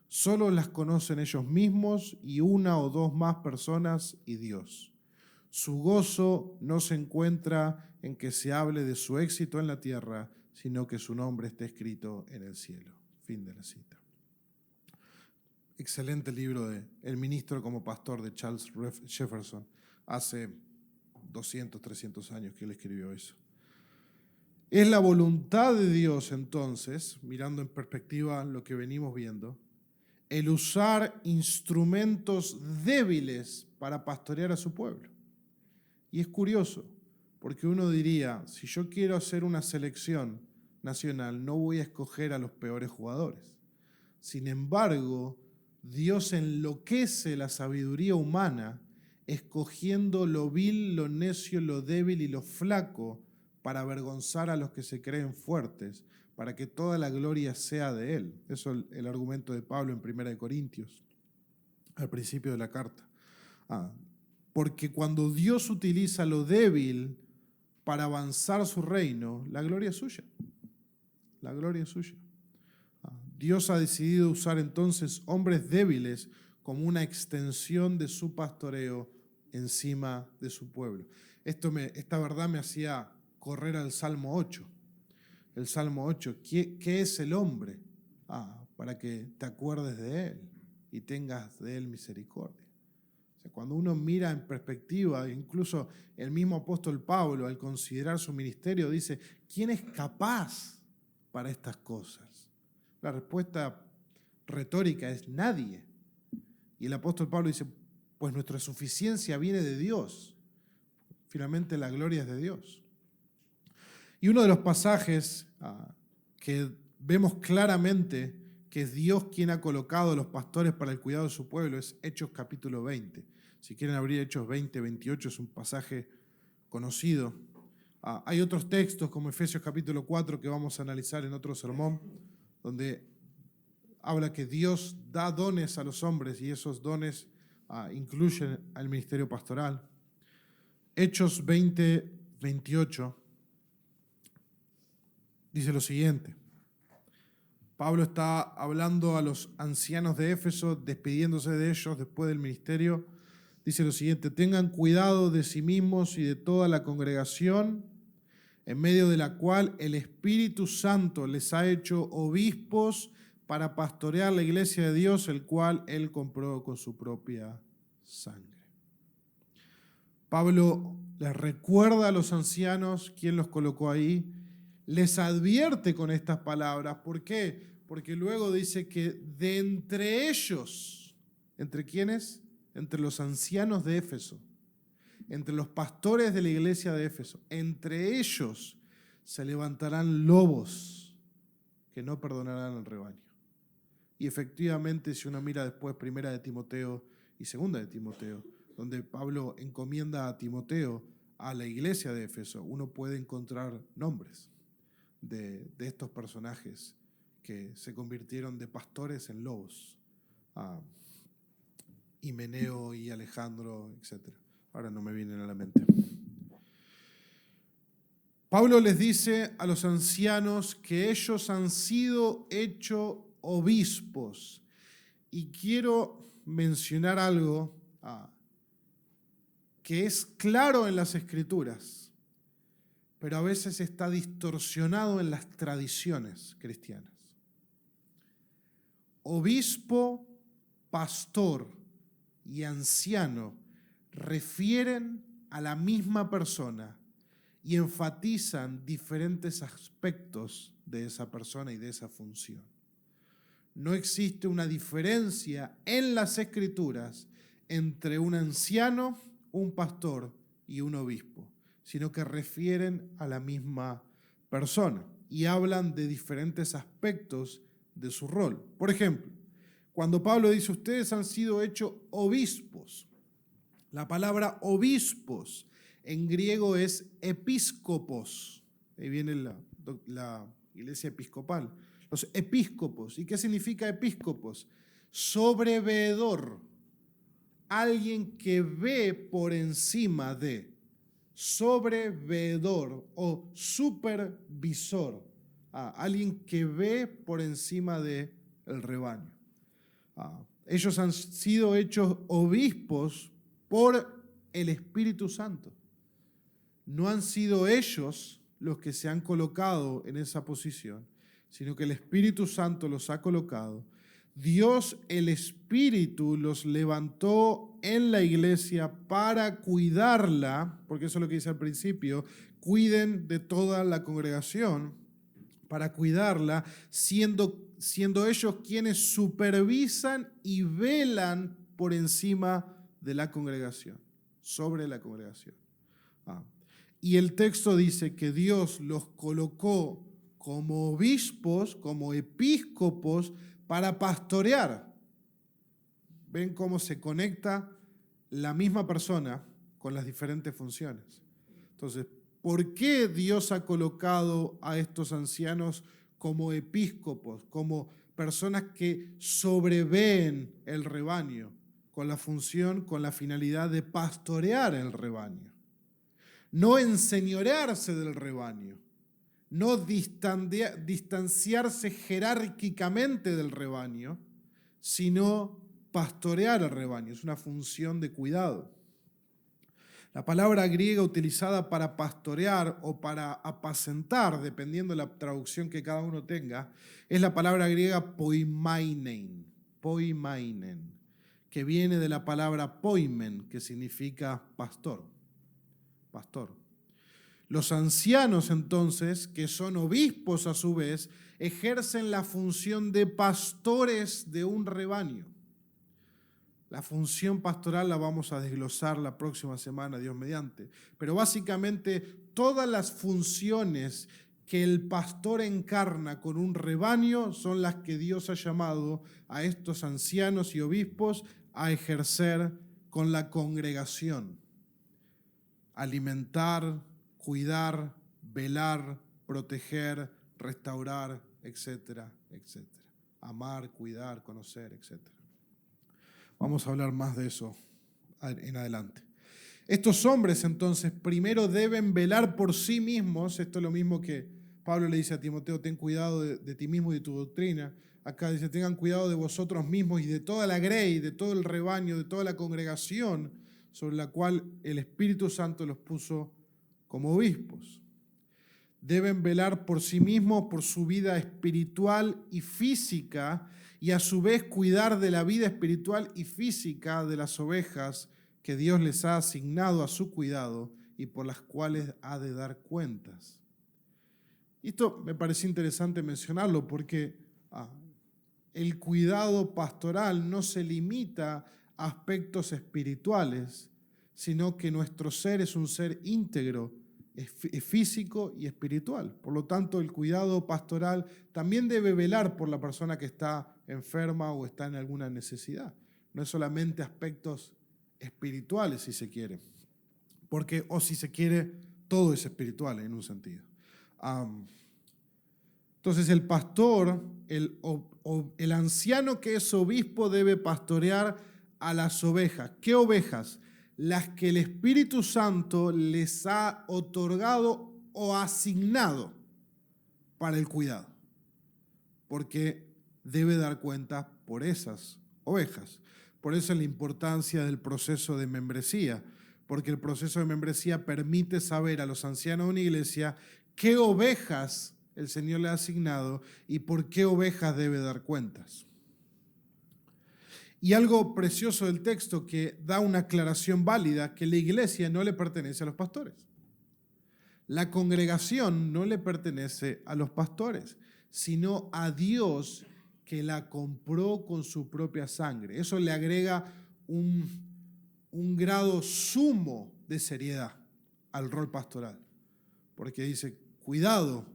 Solo las conocen ellos mismos y una o dos más personas y Dios. Su gozo no se encuentra en que se hable de su éxito en la tierra, sino que su nombre esté escrito en el cielo. Fin de la cita. Excelente libro de El ministro como pastor de Charles Jefferson. Hace 200, 300 años que él escribió eso. Es la voluntad de Dios entonces, mirando en perspectiva lo que venimos viendo, el usar instrumentos débiles para pastorear a su pueblo. Y es curioso, porque uno diría, si yo quiero hacer una selección nacional, no voy a escoger a los peores jugadores. Sin embargo, Dios enloquece la sabiduría humana escogiendo lo vil, lo necio, lo débil y lo flaco para avergonzar a los que se creen fuertes, para que toda la gloria sea de Él. Eso es el argumento de Pablo en 1 Corintios, al principio de la carta. Porque cuando Dios utiliza lo débil para avanzar su reino, la gloria es suya. La gloria es suya. Dios ha decidido usar entonces hombres débiles como una extensión de su pastoreo encima de su pueblo. Esta verdad me hacía correr al Salmo 8. El Salmo 8, ¿qué es el hombre? Para que te acuerdes de él y tengas de él misericordia. O sea, cuando uno mira en perspectiva, incluso el mismo apóstol Pablo, al considerar su ministerio, dice, ¿quién es capaz para estas cosas? La respuesta retórica es nadie. Y el apóstol Pablo dice, pues nuestra suficiencia viene de Dios. Finalmente la gloria es de Dios. Y uno de los pasajes que vemos claramente que es Dios quien ha colocado a los pastores para el cuidado de su pueblo es Hechos capítulo 20. Si quieren abrir Hechos 20, 28, es un pasaje conocido. Hay otros textos como Efesios capítulo 4 que vamos a analizar en otro sermón, donde habla que Dios da dones a los hombres y esos dones incluyen al ministerio pastoral. Hechos 20, 28 dice lo siguiente. Pablo está hablando a los ancianos de Éfeso, despidiéndose de ellos después del ministerio. Dice lo siguiente, tengan cuidado de sí mismos y de toda la congregación, en medio de la cual el Espíritu Santo les ha hecho obispos para pastorear la iglesia de Dios, el cual Él compró con su propia sangre. Pablo les recuerda a los ancianos quién los colocó ahí, les advierte con estas palabras. ¿Por qué? Porque luego dice que de entre ellos, ¿entre quiénes? Entre los ancianos de Éfeso, entre los pastores de la iglesia de Éfeso, entre ellos se levantarán lobos que no perdonarán al rebaño. Y efectivamente, si uno mira después 1 de Timoteo y 2 de Timoteo, donde Pablo encomienda a Timoteo a la iglesia de Éfeso, uno puede encontrar nombres de estos personajes que se convirtieron de pastores en lobos. Himeneo y Alejandro, etc. Ahora no me vienen a la mente. Pablo les dice a los ancianos que ellos han sido hechos obispos. Y quiero mencionar algo que es claro en las Escrituras, pero a veces está distorsionado en las tradiciones cristianas. Obispo, pastor y anciano refieren a la misma persona y enfatizan diferentes aspectos de esa persona y de esa función. No existe una diferencia en las Escrituras entre un anciano, un pastor y un obispo, sino que refieren a la misma persona. y hablan de diferentes aspectos de su rol. Por ejemplo, cuando Pablo dice, ustedes han sido hechos obispos, la palabra obispos en griego es episcopos. Ahí viene la iglesia episcopal. Los episcopos. ¿Y qué significa episcopos? Sobreveedor. Alguien que ve por encima de. Sobreveedor o supervisor. Alguien que ve por encima del rebaño. Ellos han sido hechos obispos por el Espíritu Santo. No han sido ellos los que se han colocado en esa posición, sino que el Espíritu Santo los ha colocado. Dios, el Espíritu, los levantó en la iglesia para cuidarla, porque eso es lo que dice al principio, cuiden de toda la congregación, para cuidarla, siendo ellos quienes supervisan y velan por encima de la congregación, sobre la congregación. Y el texto dice que Dios los colocó como obispos, como episcopos, para pastorear. ¿Ven cómo se conecta la misma persona con las diferentes funciones? Entonces, ¿por qué Dios ha colocado a estos ancianos como episcopos, como personas que sobreveen el rebaño, con la función, con la finalidad de pastorear el rebaño? No enseñorearse del rebaño, no distanciarse jerárquicamente del rebaño, sino pastorear el rebaño. Es una función de cuidado. La palabra griega utilizada para pastorear o para apacentar, dependiendo de la traducción que cada uno tenga, es la palabra griega poimainen, que viene de la palabra poimen, que significa pastor. Los ancianos, entonces, que son obispos a su vez, ejercen la función de pastores de un rebaño. La función pastoral la vamos a desglosar la próxima semana, Dios mediante. Pero básicamente todas las funciones que el pastor encarna con un rebaño son las que Dios ha llamado a estos ancianos y obispos a ejercer con la congregación. Alimentar, cuidar, velar, proteger, restaurar, etcétera, etcétera. Amar, cuidar, conocer, etcétera. Vamos a hablar más de eso en adelante. Estos hombres, entonces, primero deben velar por sí mismos. Esto es lo mismo que Pablo le dice a Timoteo, ten cuidado de ti mismo y de tu doctrina. Acá dice, tengan cuidado de vosotros mismos y de toda la grey, de todo el rebaño, de toda la congregación sobre la cual el Espíritu Santo los puso como obispos. Deben velar por sí mismos, por su vida espiritual y física, y a su vez cuidar de la vida espiritual y física de las ovejas que Dios les ha asignado a su cuidado y por las cuales ha de dar cuentas. Y esto me parece interesante mencionarlo porque el cuidado pastoral no se limita a aspectos espirituales, sino que nuestro ser es un ser íntegro, es físico y espiritual. Por lo tanto, el cuidado pastoral también debe velar por la persona que está enferma o está en alguna necesidad. No es solamente aspectos espirituales, si se quiere. Porque, o si se quiere, todo es espiritual en un sentido. Entonces, el pastor, el anciano que es obispo debe pastorear a las ovejas. ¿Qué ovejas? Las que el Espíritu Santo les ha otorgado o asignado para el cuidado, porque debe dar cuenta por esas ovejas. Por eso es la importancia del proceso de membresía, porque el proceso de membresía permite saber a los ancianos de una iglesia qué ovejas el Señor le ha asignado y por qué ovejas debe dar cuentas. Y algo precioso del texto que da una aclaración válida, que la iglesia no le pertenece a los pastores. La congregación no le pertenece a los pastores, sino a Dios que la compró con su propia sangre. Eso le agrega un grado sumo de seriedad al rol pastoral. Porque dice, cuidado,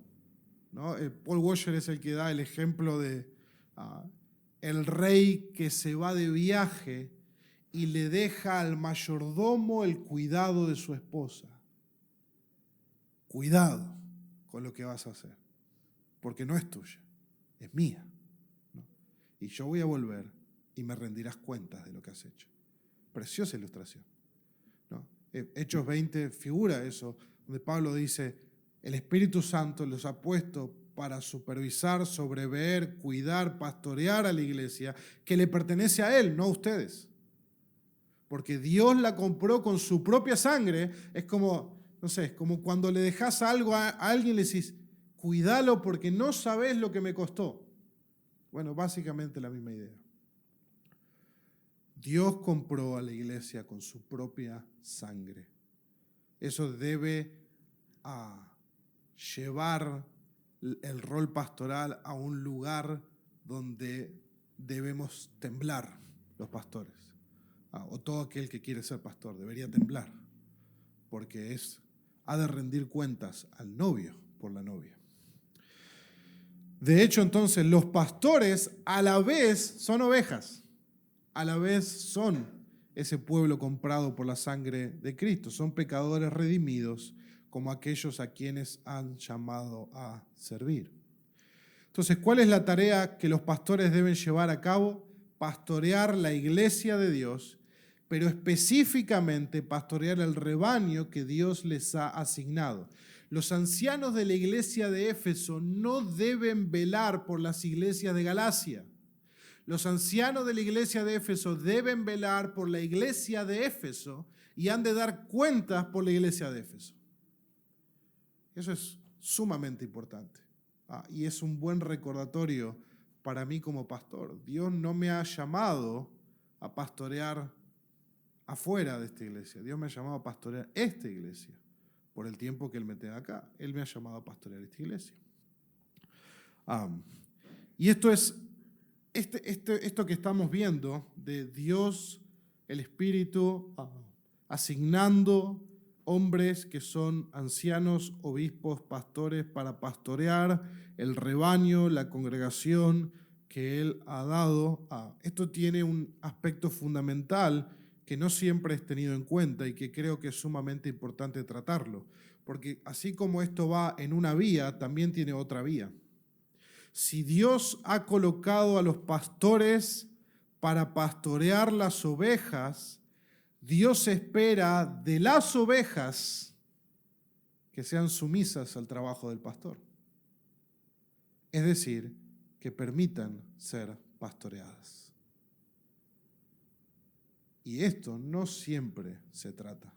¿no? Paul Washer es el que da el ejemplo de el rey que se va de viaje y le deja al mayordomo el cuidado de su esposa. Cuidado con lo que vas a hacer, porque no es tuya, es mía, ¿no? Y yo voy a volver y me rendirás cuentas de lo que has hecho. Preciosa ilustración, ¿no? Hechos 20 figura eso, donde Pablo dice, el Espíritu Santo los ha puesto para supervisar, sobrever, cuidar, pastorear a la iglesia, que le pertenece a Él, no a ustedes. Porque Dios la compró con su propia sangre. Es como, no sé, es como cuando le dejas algo a alguien y le decís, cuídalo porque no sabés lo que me costó. Bueno, básicamente la misma idea. Dios compró a la iglesia con su propia sangre. Eso debe llevar el rol pastoral a un lugar donde debemos temblar los pastores. O todo aquel que quiere ser pastor debería temblar, porque ha de rendir cuentas al novio por la novia. De hecho, entonces, los pastores a la vez son ovejas, a la vez son ese pueblo comprado por la sangre de Cristo, son pecadores redimidos como aquellos a quienes han llamado a servir. Entonces, ¿cuál es la tarea que los pastores deben llevar a cabo? Pastorear la iglesia de Dios, pero específicamente pastorear el rebaño que Dios les ha asignado. Los ancianos de la iglesia de Éfeso no deben velar por las iglesias de Galacia. Los ancianos de la iglesia de Éfeso deben velar por la iglesia de Éfeso y han de dar cuentas por la iglesia de Éfeso. Eso es sumamente importante. Y es un buen recordatorio para mí como pastor. Dios no me ha llamado a pastorear afuera de esta iglesia. Dios me ha llamado a pastorear esta iglesia por el tiempo que Él me tenga acá. Él me ha llamado a pastorear esta iglesia. Y esto es esto que estamos viendo de Dios, el Espíritu, asignando hombres que son ancianos, obispos, pastores, para pastorear el rebaño, la congregación que Él ha dado. Esto tiene un aspecto fundamental que no siempre es tenido en cuenta y que creo que es sumamente importante tratarlo, porque así como esto va en una vía, también tiene otra vía. Si Dios ha colocado a los pastores para pastorear las ovejas, Dios espera de las ovejas que sean sumisas al trabajo del pastor. Es decir, que permitan ser pastoreadas. Y esto no siempre se trata.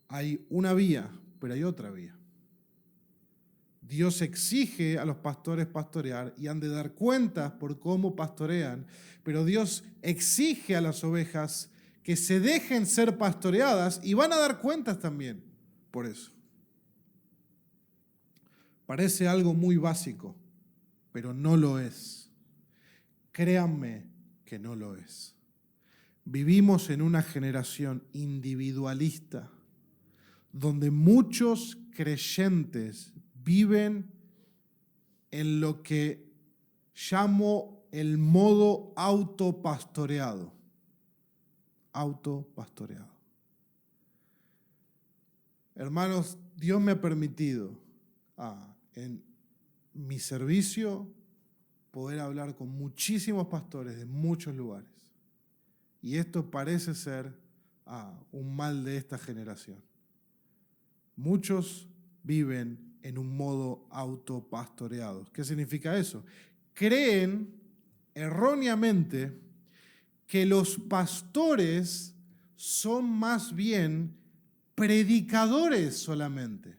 Hay una vía, pero hay otra vía. Dios exige a los pastores pastorear y han de dar cuentas por cómo pastorean, pero Dios exige a las ovejas que se dejen ser pastoreadas y van a dar cuentas también por eso. Parece algo muy básico, pero no lo es. Créanme que no lo es. Vivimos en una generación individualista donde muchos creyentes viven en lo que llamo el modo autopastoreado. Autopastoreado. Hermanos, Dios me ha permitido en mi servicio poder hablar con muchísimos pastores de muchos lugares. Y esto parece ser un mal de esta generación. Muchos viven en un modo autopastoreado. ¿Qué significa eso? Creen erróneamente que los pastores son más bien predicadores solamente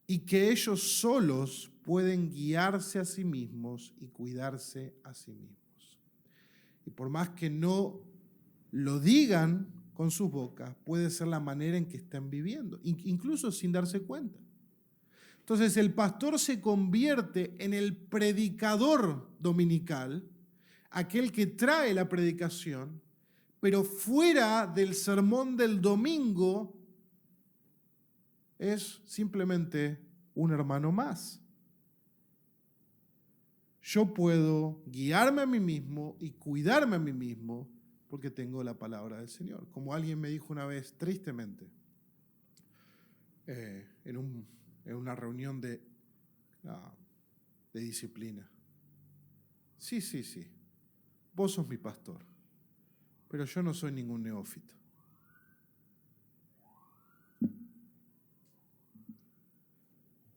y que ellos solos pueden guiarse a sí mismos y cuidarse a sí mismos. Y por más que no lo digan con sus bocas, puede ser la manera en que están viviendo, incluso sin darse cuenta. Entonces el pastor se convierte en el predicador dominical, aquel que trae la predicación, pero fuera del sermón del domingo es simplemente un hermano más. Yo puedo guiarme a mí mismo y cuidarme a mí mismo porque tengo la palabra del Señor. Como alguien me dijo una vez, tristemente, en una reunión de disciplina. Sí, vos sos mi pastor, pero yo no soy ningún neófito.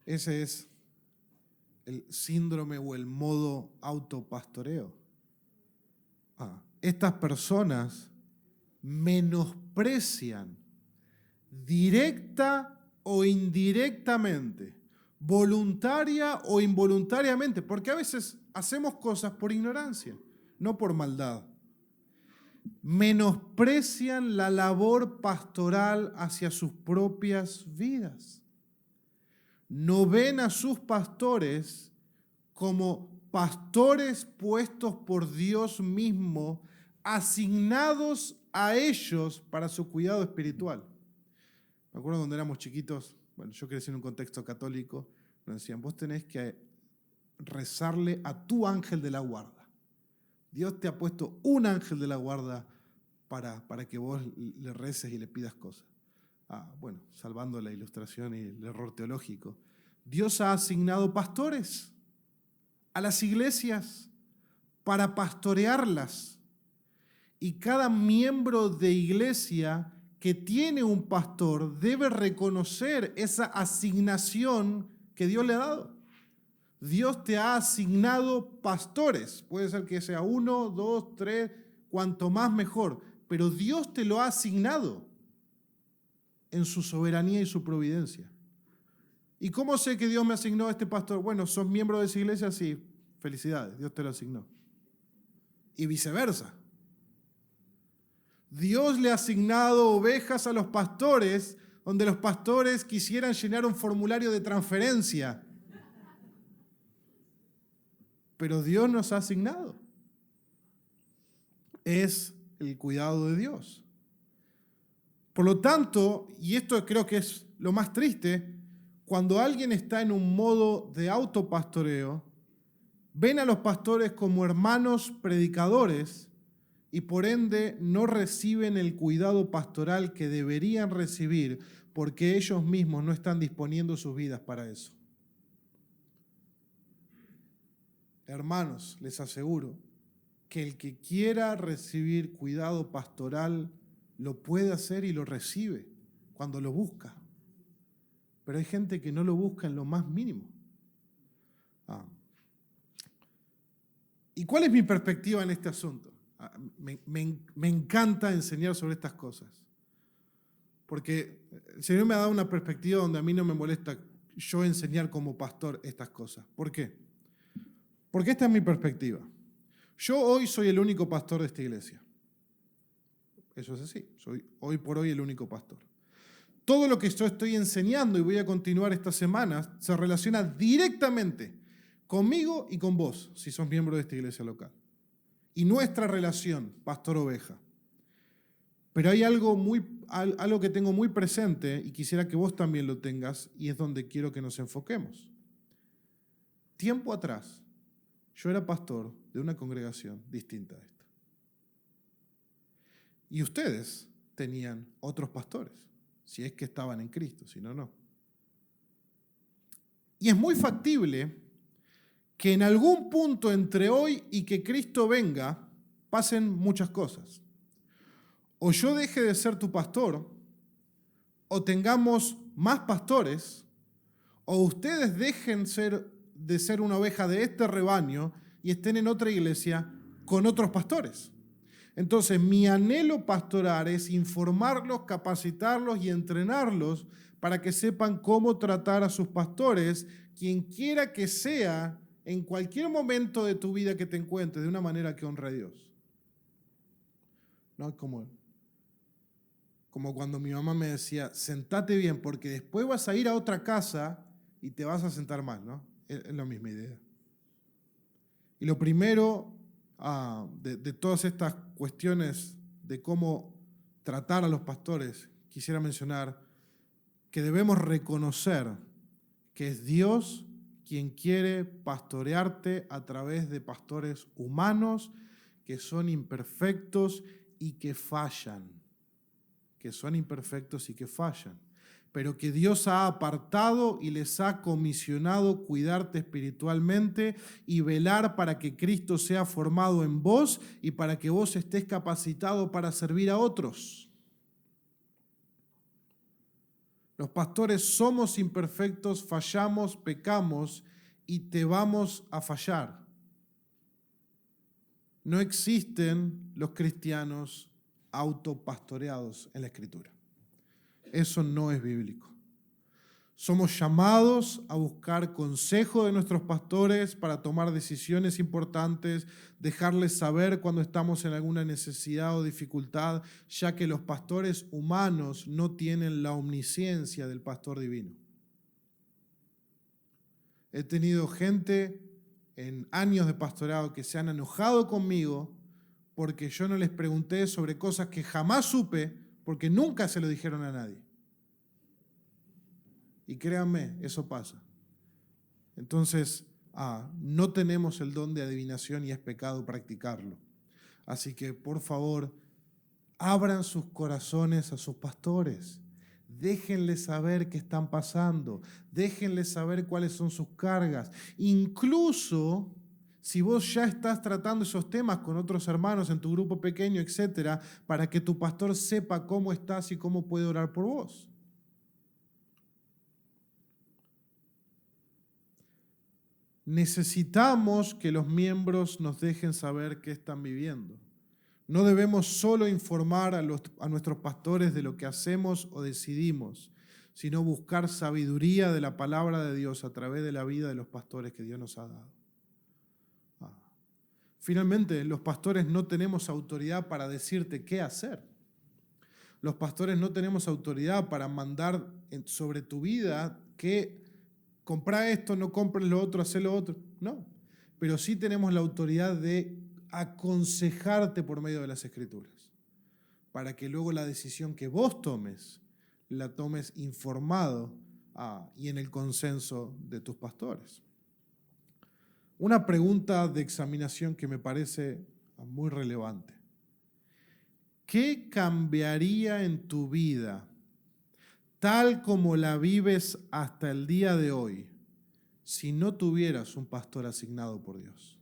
Ese es el síndrome o el modo autopastoreo. Estas personas menosprecian directa o indirectamente, voluntaria o involuntariamente, porque a veces hacemos cosas por ignorancia, no por maldad. Menosprecian la labor pastoral hacia sus propias vidas. No ven a sus pastores como pastores puestos por Dios mismo, asignados a ellos para su cuidado espiritual. Me acuerdo cuando éramos chiquitos, bueno, yo crecí en un contexto católico, nos decían, vos tenés que rezarle a tu ángel de la guarda. Dios te ha puesto un ángel de la guarda para que vos le reces y le pidas cosas. Bueno, salvando la ilustración y el error teológico. Dios ha asignado pastores a las iglesias para pastorearlas. Y cada miembro de iglesia que tiene un pastor debe reconocer esa asignación que Dios le ha dado. Dios te ha asignado pastores. Puede ser que sea 1, 2, 3, cuanto más mejor. Pero Dios te lo ha asignado en su soberanía y su providencia. ¿Y cómo sé que Dios me asignó a este pastor? Bueno, ¿sos miembro de esa iglesia? Sí, felicidades, Dios te lo asignó. Y viceversa. Dios le ha asignado ovejas a los pastores, donde los pastores quisieran llenar un formulario de transferencia. Pero Dios nos ha asignado. Es el cuidado de Dios. Por lo tanto, y esto creo que es lo más triste, cuando alguien está en un modo de autopastoreo, ven a los pastores como hermanos predicadores y por ende no reciben el cuidado pastoral que deberían recibir porque ellos mismos no están disponiendo sus vidas para eso. Hermanos, les aseguro que el que quiera recibir cuidado pastoral lo puede hacer y lo recibe cuando lo busca. Pero hay gente que no lo busca en lo más mínimo. ¿Y cuál es mi perspectiva en este asunto? Me encanta enseñar sobre estas cosas. Porque el Señor me ha dado una perspectiva donde a mí no me molesta yo enseñar como pastor estas cosas. ¿Por qué? Porque esta es mi perspectiva. Yo hoy soy el único pastor de esta iglesia. Eso es así. Soy hoy por hoy el único pastor. Todo lo que yo estoy enseñando y voy a continuar estas semanas se relaciona directamente conmigo y con vos, si sos miembro de esta iglesia local. Y nuestra relación, pastor-oveja. Pero hay algo que tengo muy presente y quisiera que vos también lo tengas y es donde quiero que nos enfoquemos. Tiempo atrás, yo era pastor de una congregación distinta a esta. Y ustedes tenían otros pastores, si es que estaban en Cristo, si no, no. Y es muy factible que en algún punto entre hoy y que Cristo venga pasen muchas cosas. O yo deje de ser tu pastor, o tengamos más pastores, o ustedes dejen de ser una oveja de este rebaño y estén en otra iglesia con otros pastores. Entonces, mi anhelo pastoral es informarlos, capacitarlos y entrenarlos para que sepan cómo tratar a sus pastores, quien quiera que sea, en cualquier momento de tu vida que te encuentres, de una manera que honre a Dios. No como cuando mi mamá me decía, sentate bien, porque después vas a ir a otra casa y te vas a sentar mal, ¿no? Es la misma idea. Y lo primero de todas estas cuestiones de cómo tratar a los pastores, quisiera mencionar que debemos reconocer que es Dios quien quiere pastorearte a través de pastores humanos que son imperfectos y que fallan. Que son imperfectos y que fallan. Pero que Dios ha apartado y les ha comisionado cuidarte espiritualmente y velar para que Cristo sea formado en vos y para que vos estés capacitado para servir a otros. Los pastores somos imperfectos, fallamos, pecamos y te vamos a fallar. No existen los cristianos autopastoreados en la Escritura. Eso no es bíblico. Somos llamados a buscar consejo de nuestros pastores para tomar decisiones importantes, dejarles saber cuando estamos en alguna necesidad o dificultad, ya que los pastores humanos no tienen la omnisciencia del pastor divino. He tenido gente en años de pastorado que se han enojado conmigo porque yo no les pregunté sobre cosas que jamás supe, porque nunca se lo dijeron a nadie. Y créanme, eso pasa. Entonces, no tenemos el don de adivinación y es pecado practicarlo. Así que, por favor, abran sus corazones a sus pastores. Déjenles saber qué están pasando. Déjenles saber cuáles son sus cargas. Incluso si vos ya estás tratando esos temas con otros hermanos en tu grupo pequeño, etcétera, para que tu pastor sepa cómo estás y cómo puede orar por vos. Necesitamos que los miembros nos dejen saber qué están viviendo. No debemos solo informar a nuestros pastores de lo que hacemos o decidimos, sino buscar sabiduría de la palabra de Dios a través de la vida de los pastores que Dios nos ha dado. Finalmente, los pastores no tenemos autoridad para decirte qué hacer. Los pastores no tenemos autoridad para mandar sobre tu vida que compra esto, no compres lo otro, haz lo otro. No, pero sí tenemos la autoridad de aconsejarte por medio de las Escrituras, para que luego la decisión que vos tomes, la tomes informado y en el consenso de tus pastores. Una pregunta de examinación que me parece muy relevante. ¿Qué cambiaría en tu vida, tal como la vives hasta el día de hoy, si no tuvieras un pastor asignado por Dios?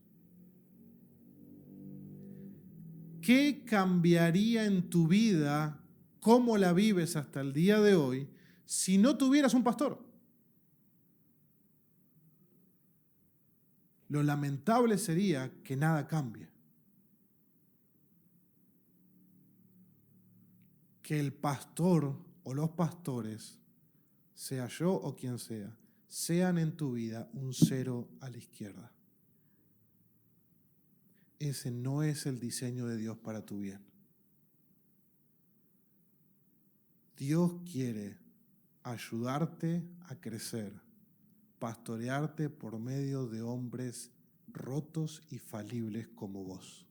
¿Qué cambiaría en tu vida, cómo la vives hasta el día de hoy, si no tuvieras un pastor? Lo lamentable sería que nada cambie. Que el pastor o los pastores, sea yo o quien sea, sean en tu vida un cero a la izquierda. Ese no es el diseño de Dios para tu bien. Dios quiere ayudarte a crecer, pastorearte por medio de hombres rotos y falibles como vos,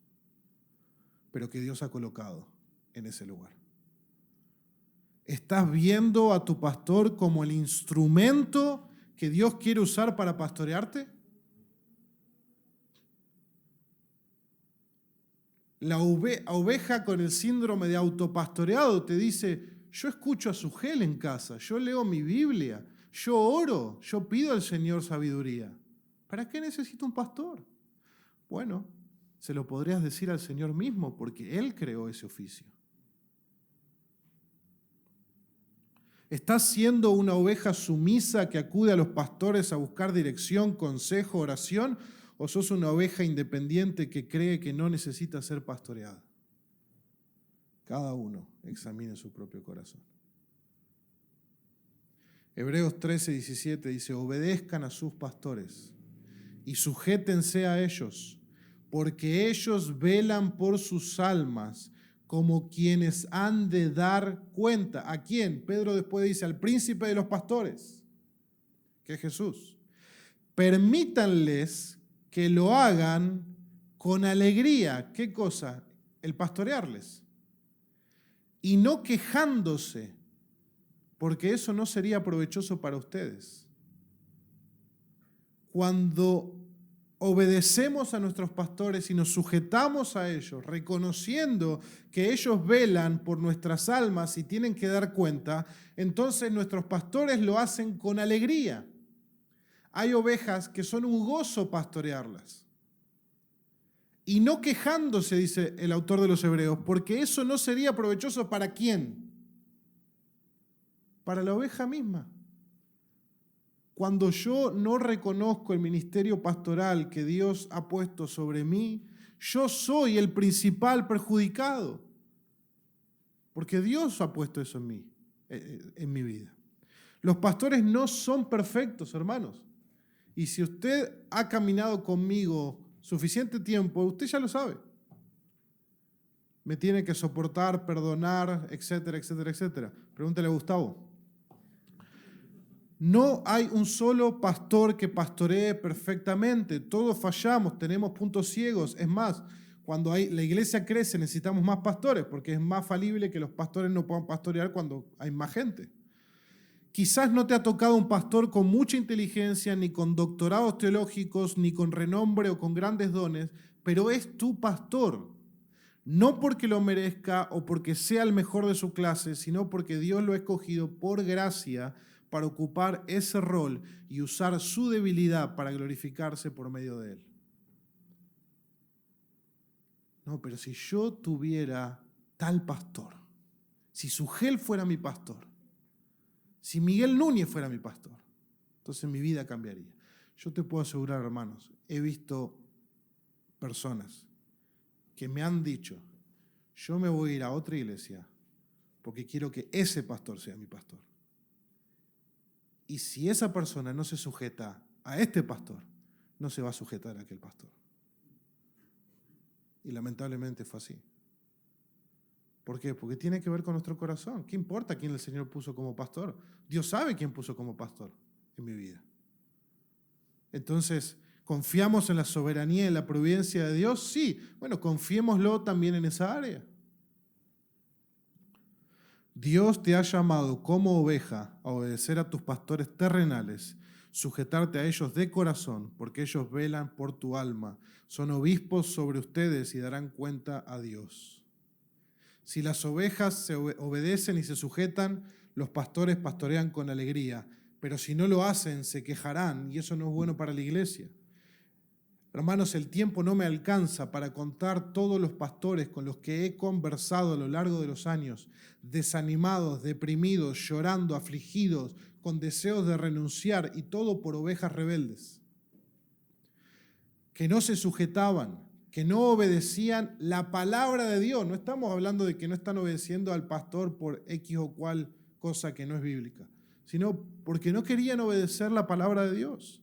pero que Dios ha colocado en ese lugar. ¿Estás viendo a tu pastor como el instrumento que Dios quiere usar para pastorearte? La oveja con el síndrome de autopastoreado te dice, yo escucho a su gel en casa, yo leo mi Biblia, yo oro, yo pido al Señor sabiduría. ¿Para qué necesito un pastor? Bueno, se lo podrías decir al Señor mismo porque Él creó ese oficio. ¿Estás siendo una oveja sumisa que acude a los pastores a buscar dirección, consejo, oración? ¿O sos una oveja independiente que cree que no necesita ser pastoreada? Cada uno examine su propio corazón. Hebreos 13:17 dice, obedezcan a sus pastores y sujétense a ellos, porque ellos velan por sus almas como quienes han de dar cuenta. ¿A quién? Pedro después dice, al príncipe de los pastores, que es Jesús. Permítanles que lo hagan con alegría. ¿Qué cosa? El pastorearles. Y no quejándose, porque eso no sería provechoso para ustedes. cuando obedecemos a nuestros pastores y nos sujetamos a ellos, reconociendo que ellos velan por nuestras almas y tienen que dar cuenta, entonces nuestros pastores lo hacen con alegría. Hay ovejas que son un gozo pastorearlas. Y no quejándose, dice el autor de los Hebreos, porque eso no sería provechoso ¿para quién? Para la oveja misma. Cuando yo no reconozco el ministerio pastoral que Dios ha puesto sobre mí, yo soy el principal perjudicado. Porque Dios ha puesto eso en mí, en mi vida. Los pastores no son perfectos, hermanos. Y si usted ha caminado conmigo suficiente tiempo, usted ya lo sabe. Me tiene que soportar, perdonar, etcétera, etcétera, etcétera. Pregúntele a Gustavo. No hay un solo pastor que pastoree perfectamente. Todos fallamos, tenemos puntos ciegos. Es más, cuando la iglesia crece necesitamos más pastores porque es más falible que los pastores no puedan pastorear cuando hay más gente. Quizás no te ha tocado un pastor con mucha inteligencia, ni con doctorados teológicos, ni con renombre o con grandes dones, pero es tu pastor. No porque lo merezca o porque sea el mejor de su clase, sino porque Dios lo ha escogido por gracia para ocupar ese rol y usar su debilidad para glorificarse por medio de él. No, pero si yo tuviera tal pastor, si Sugel fuera mi pastor, si Miguel Núñez fuera mi pastor, entonces mi vida cambiaría. Yo te puedo asegurar, hermanos, he visto personas que me han dicho, yo me voy a ir a otra iglesia porque quiero que ese pastor sea mi pastor. Y si esa persona no se sujeta a este pastor, no se va a sujetar a aquel pastor. Y lamentablemente fue así. ¿Por qué? Porque tiene que ver con nuestro corazón. ¿Qué importa quién el Señor puso como pastor? Dios sabe quién puso como pastor en mi vida. Entonces, ¿confiamos en la soberanía y en la providencia de Dios? Sí. Bueno, confiémoslo también en esa área. Dios te ha llamado como oveja a obedecer a tus pastores terrenales, sujetarte a ellos de corazón, porque ellos velan por tu alma. Son obispos sobre ustedes y darán cuenta a Dios. Si las ovejas se obedecen y se sujetan, los pastores pastorean con alegría, pero si no lo hacen, se quejarán y eso no es bueno para la iglesia. Hermanos, el tiempo no me alcanza para contar todos los pastores con los que he conversado a lo largo de los años, desanimados, deprimidos, llorando, afligidos, con deseos de renunciar y todo por ovejas rebeldes, que no se sujetaban, que no obedecían la palabra de Dios. No estamos hablando de que no están obedeciendo al pastor por X o cual cosa que no es bíblica, sino porque no querían obedecer la palabra de Dios.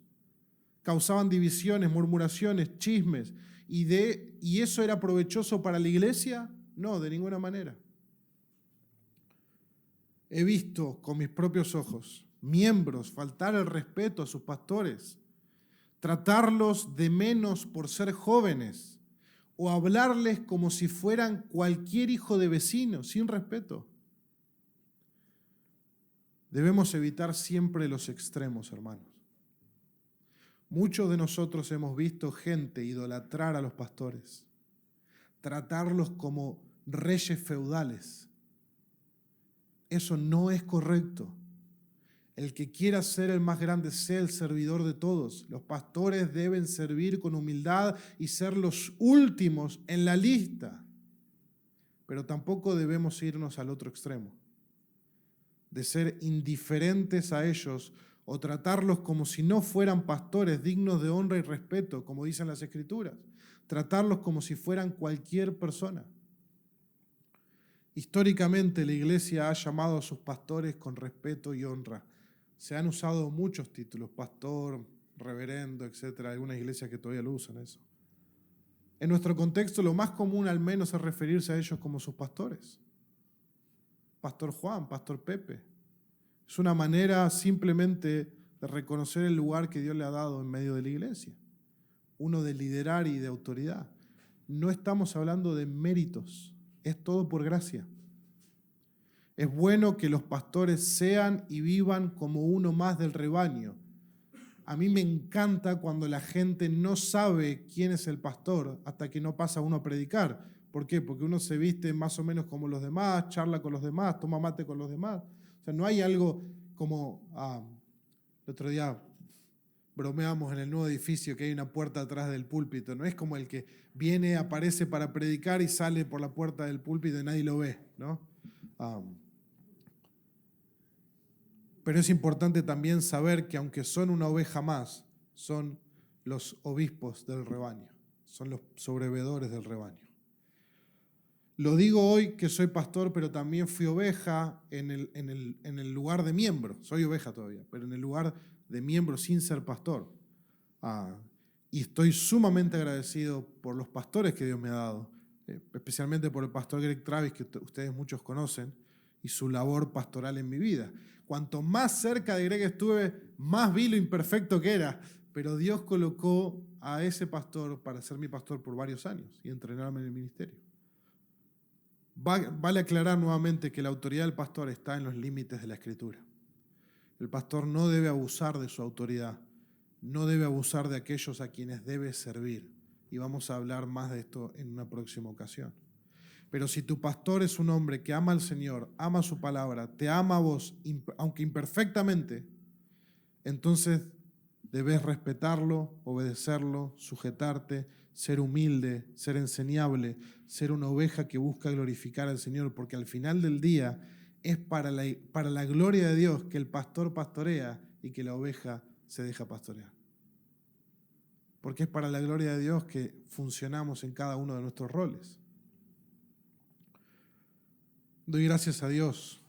Causaban divisiones, murmuraciones, chismes, ¿y eso era provechoso para la iglesia? No, de ninguna manera. He visto con mis propios ojos miembros faltar el respeto a sus pastores, tratarlos de menos por ser jóvenes o hablarles como si fueran cualquier hijo de vecino, sin respeto. Debemos evitar siempre los extremos, hermanos. Muchos de nosotros hemos visto gente idolatrar a los pastores, tratarlos como reyes feudales. Eso no es correcto. El que quiera ser el más grande sea el servidor de todos. Los pastores deben servir con humildad y ser los últimos en la lista. Pero tampoco debemos irnos al otro extremo, de ser indiferentes a ellos o tratarlos como si no fueran pastores dignos de honra y respeto, como dicen las Escrituras. Tratarlos como si fueran cualquier persona. Históricamente la iglesia ha llamado a sus pastores con respeto y honra. Se han usado muchos títulos, pastor, reverendo, etc. Hay algunas iglesias que todavía lo usan eso. En nuestro contexto lo más común al menos es referirse a ellos como sus pastores. Pastor Juan, Pastor Pepe. Es una manera simplemente de reconocer el lugar que Dios le ha dado en medio de la iglesia. Uno de liderar y de autoridad. No estamos hablando de méritos, es todo por gracia. Es bueno que los pastores sean y vivan como uno más del rebaño. a mí me encanta cuando la gente no sabe quién es el pastor hasta que no pasa uno a predicar. ¿Por qué? Porque uno se viste más o menos como los demás, charla con los demás, toma mate con los demás. O sea, no hay algo como... el otro día bromeamos en el nuevo edificio que hay una puerta atrás del púlpito. No es como el que viene, aparece para predicar y sale por la puerta del púlpito y nadie lo ve, ¿no? Pero es importante también saber que aunque son una oveja más, son los obispos del rebaño, son los sobreveedores del rebaño. Lo digo hoy que soy pastor, pero también fui oveja en el lugar de miembro. Soy oveja todavía, pero en el lugar de miembro sin ser pastor. Y estoy sumamente agradecido por los pastores que Dios me ha dado, especialmente por el pastor Greg Travis, que ustedes muchos conocen, y su labor pastoral en mi vida. Cuanto más cerca de Greg estuve, más vi lo imperfecto que era, pero Dios colocó a ese pastor para ser mi pastor por varios años y entrenarme en el ministerio. Vale aclarar nuevamente que la autoridad del pastor está en los límites de la Escritura. El pastor no debe abusar de su autoridad, no debe abusar de aquellos a quienes debe servir. Y vamos a hablar más de esto en una próxima ocasión. Pero si tu pastor es un hombre que ama al Señor, ama su palabra, te ama a vos, aunque imperfectamente, entonces debes respetarlo, obedecerlo, sujetarte, ser humilde, ser enseñable, ser una oveja que busca glorificar al Señor, porque al final del día es para la gloria de Dios que el pastor pastorea y que la oveja se deja pastorear. Porque es para la gloria de Dios que funcionamos en cada uno de nuestros roles. Doy gracias a Dios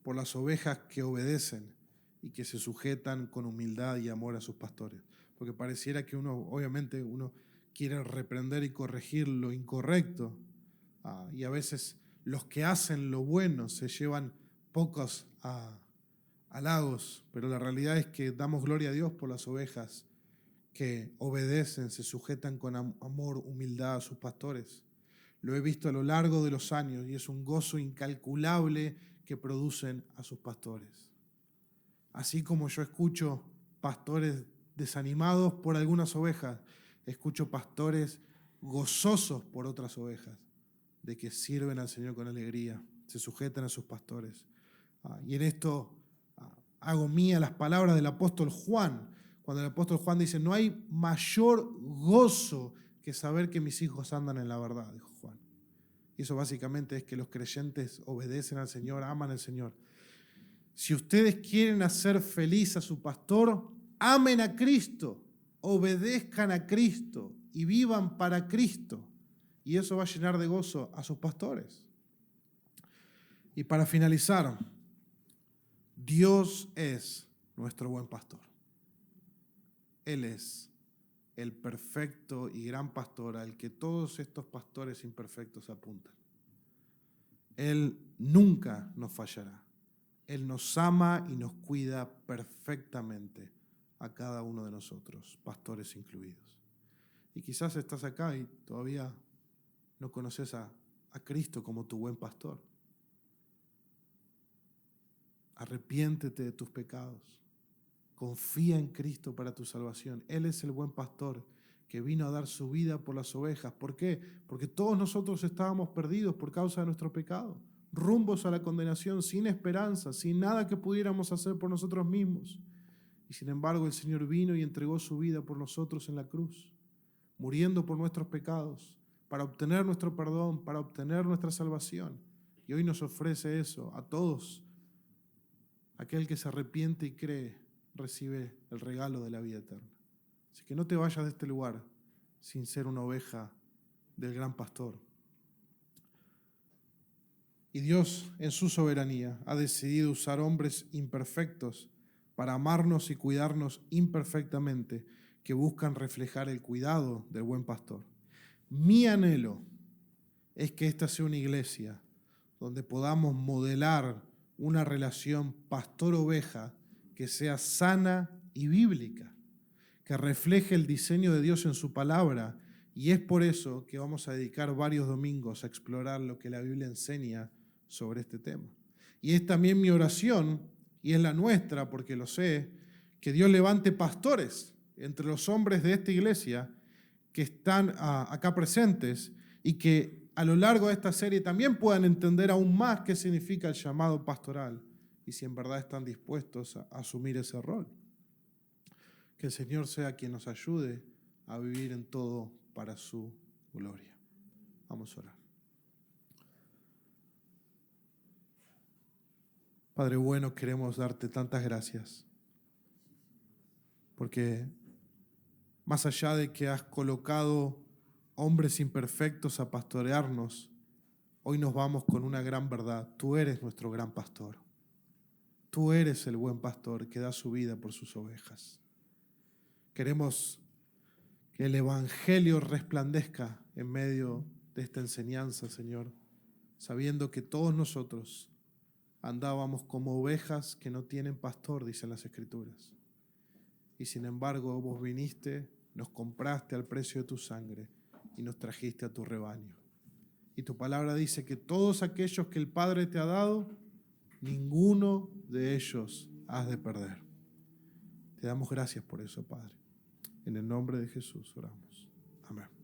por las ovejas que obedecen y que se sujetan con humildad y amor a sus pastores. Porque pareciera que obviamente uno quiere reprender y corregir lo incorrecto, y a veces los que hacen lo bueno se llevan pocos halagos, pero la realidad es que damos gloria a Dios por las ovejas que obedecen, se sujetan con amor, humildad a sus pastores. Lo he visto a lo largo de los años y es un gozo incalculable que producen a sus pastores. Así como yo escucho pastores desanimados por algunas ovejas, escucho pastores gozosos por otras ovejas, de que sirven al Señor con alegría, se sujetan a sus pastores. Y en esto hago mía las palabras del apóstol Juan, cuando el apóstol Juan dice, no hay mayor gozo que saber que mis hijos andan en la verdad, dijo Juan. Y eso básicamente es que los creyentes obedecen al Señor, aman al Señor. Si ustedes quieren hacer feliz a su pastor, amen a Cristo, obedezcan a Cristo y vivan para Cristo. Y eso va a llenar de gozo a sus pastores. Y para finalizar, Dios es nuestro buen pastor. Él es el perfecto y gran pastor al que todos estos pastores imperfectos apuntan. Él nunca nos fallará. Él nos ama y nos cuida perfectamente a cada uno de nosotros, pastores incluidos. Y quizás estás acá y todavía no conoces a Cristo como tu buen pastor. Arrepiéntete de tus pecados. Confía en Cristo para tu salvación. Él es el buen pastor que vino a dar su vida por las ovejas. ¿Por qué? Porque todos nosotros estábamos perdidos por causa de nuestro pecado, rumbos a la condenación, sin esperanza, sin nada que pudiéramos hacer por nosotros mismos. Y sin embargo el Señor vino y entregó su vida por nosotros en la cruz, muriendo por nuestros pecados, para obtener nuestro perdón, para obtener nuestra salvación. Y hoy nos ofrece eso a todos. Aquel que se arrepiente y cree recibe el regalo de la vida eterna. Así que no te vayas de este lugar sin ser una oveja del gran pastor. Y Dios, en su soberanía, ha decidido usar hombres imperfectos para amarnos y cuidarnos imperfectamente, que buscan reflejar el cuidado del buen pastor. Mi anhelo es que esta sea una iglesia donde podamos modelar una relación pastor-oveja que sea sana y bíblica, que refleje el diseño de Dios en su palabra. Y es por eso que vamos a dedicar varios domingos a explorar lo que la Biblia enseña sobre este tema. Y es también mi oración, y es la nuestra, porque lo sé, Que Dios levante pastores entre los hombres de esta iglesia que están acá presentes y que a lo largo de esta serie también puedan entender aún más qué significa el llamado pastoral y si en verdad están dispuestos a asumir ese rol. Que el Señor sea quien nos ayude a vivir en todo para su gloria. Vamos a orar. Padre bueno, queremos darte tantas gracias, porque más allá de que has colocado hombres imperfectos a pastorearnos, hoy nos vamos con una gran verdad. Tú eres nuestro gran pastor. Tú eres el buen pastor que da su vida por sus ovejas. Queremos que el Evangelio resplandezca en medio de esta enseñanza, Señor, sabiendo que todos nosotros andábamos como ovejas que no tienen pastor, dicen las Escrituras. Y sin embargo, vos viniste, nos compraste al precio de tu sangre y nos trajiste a tu rebaño. Y tu palabra dice que todos aquellos que el Padre te ha dado, ninguno de ellos has de perder. Te damos gracias por eso, Padre. En el nombre de Jesús oramos. Amén.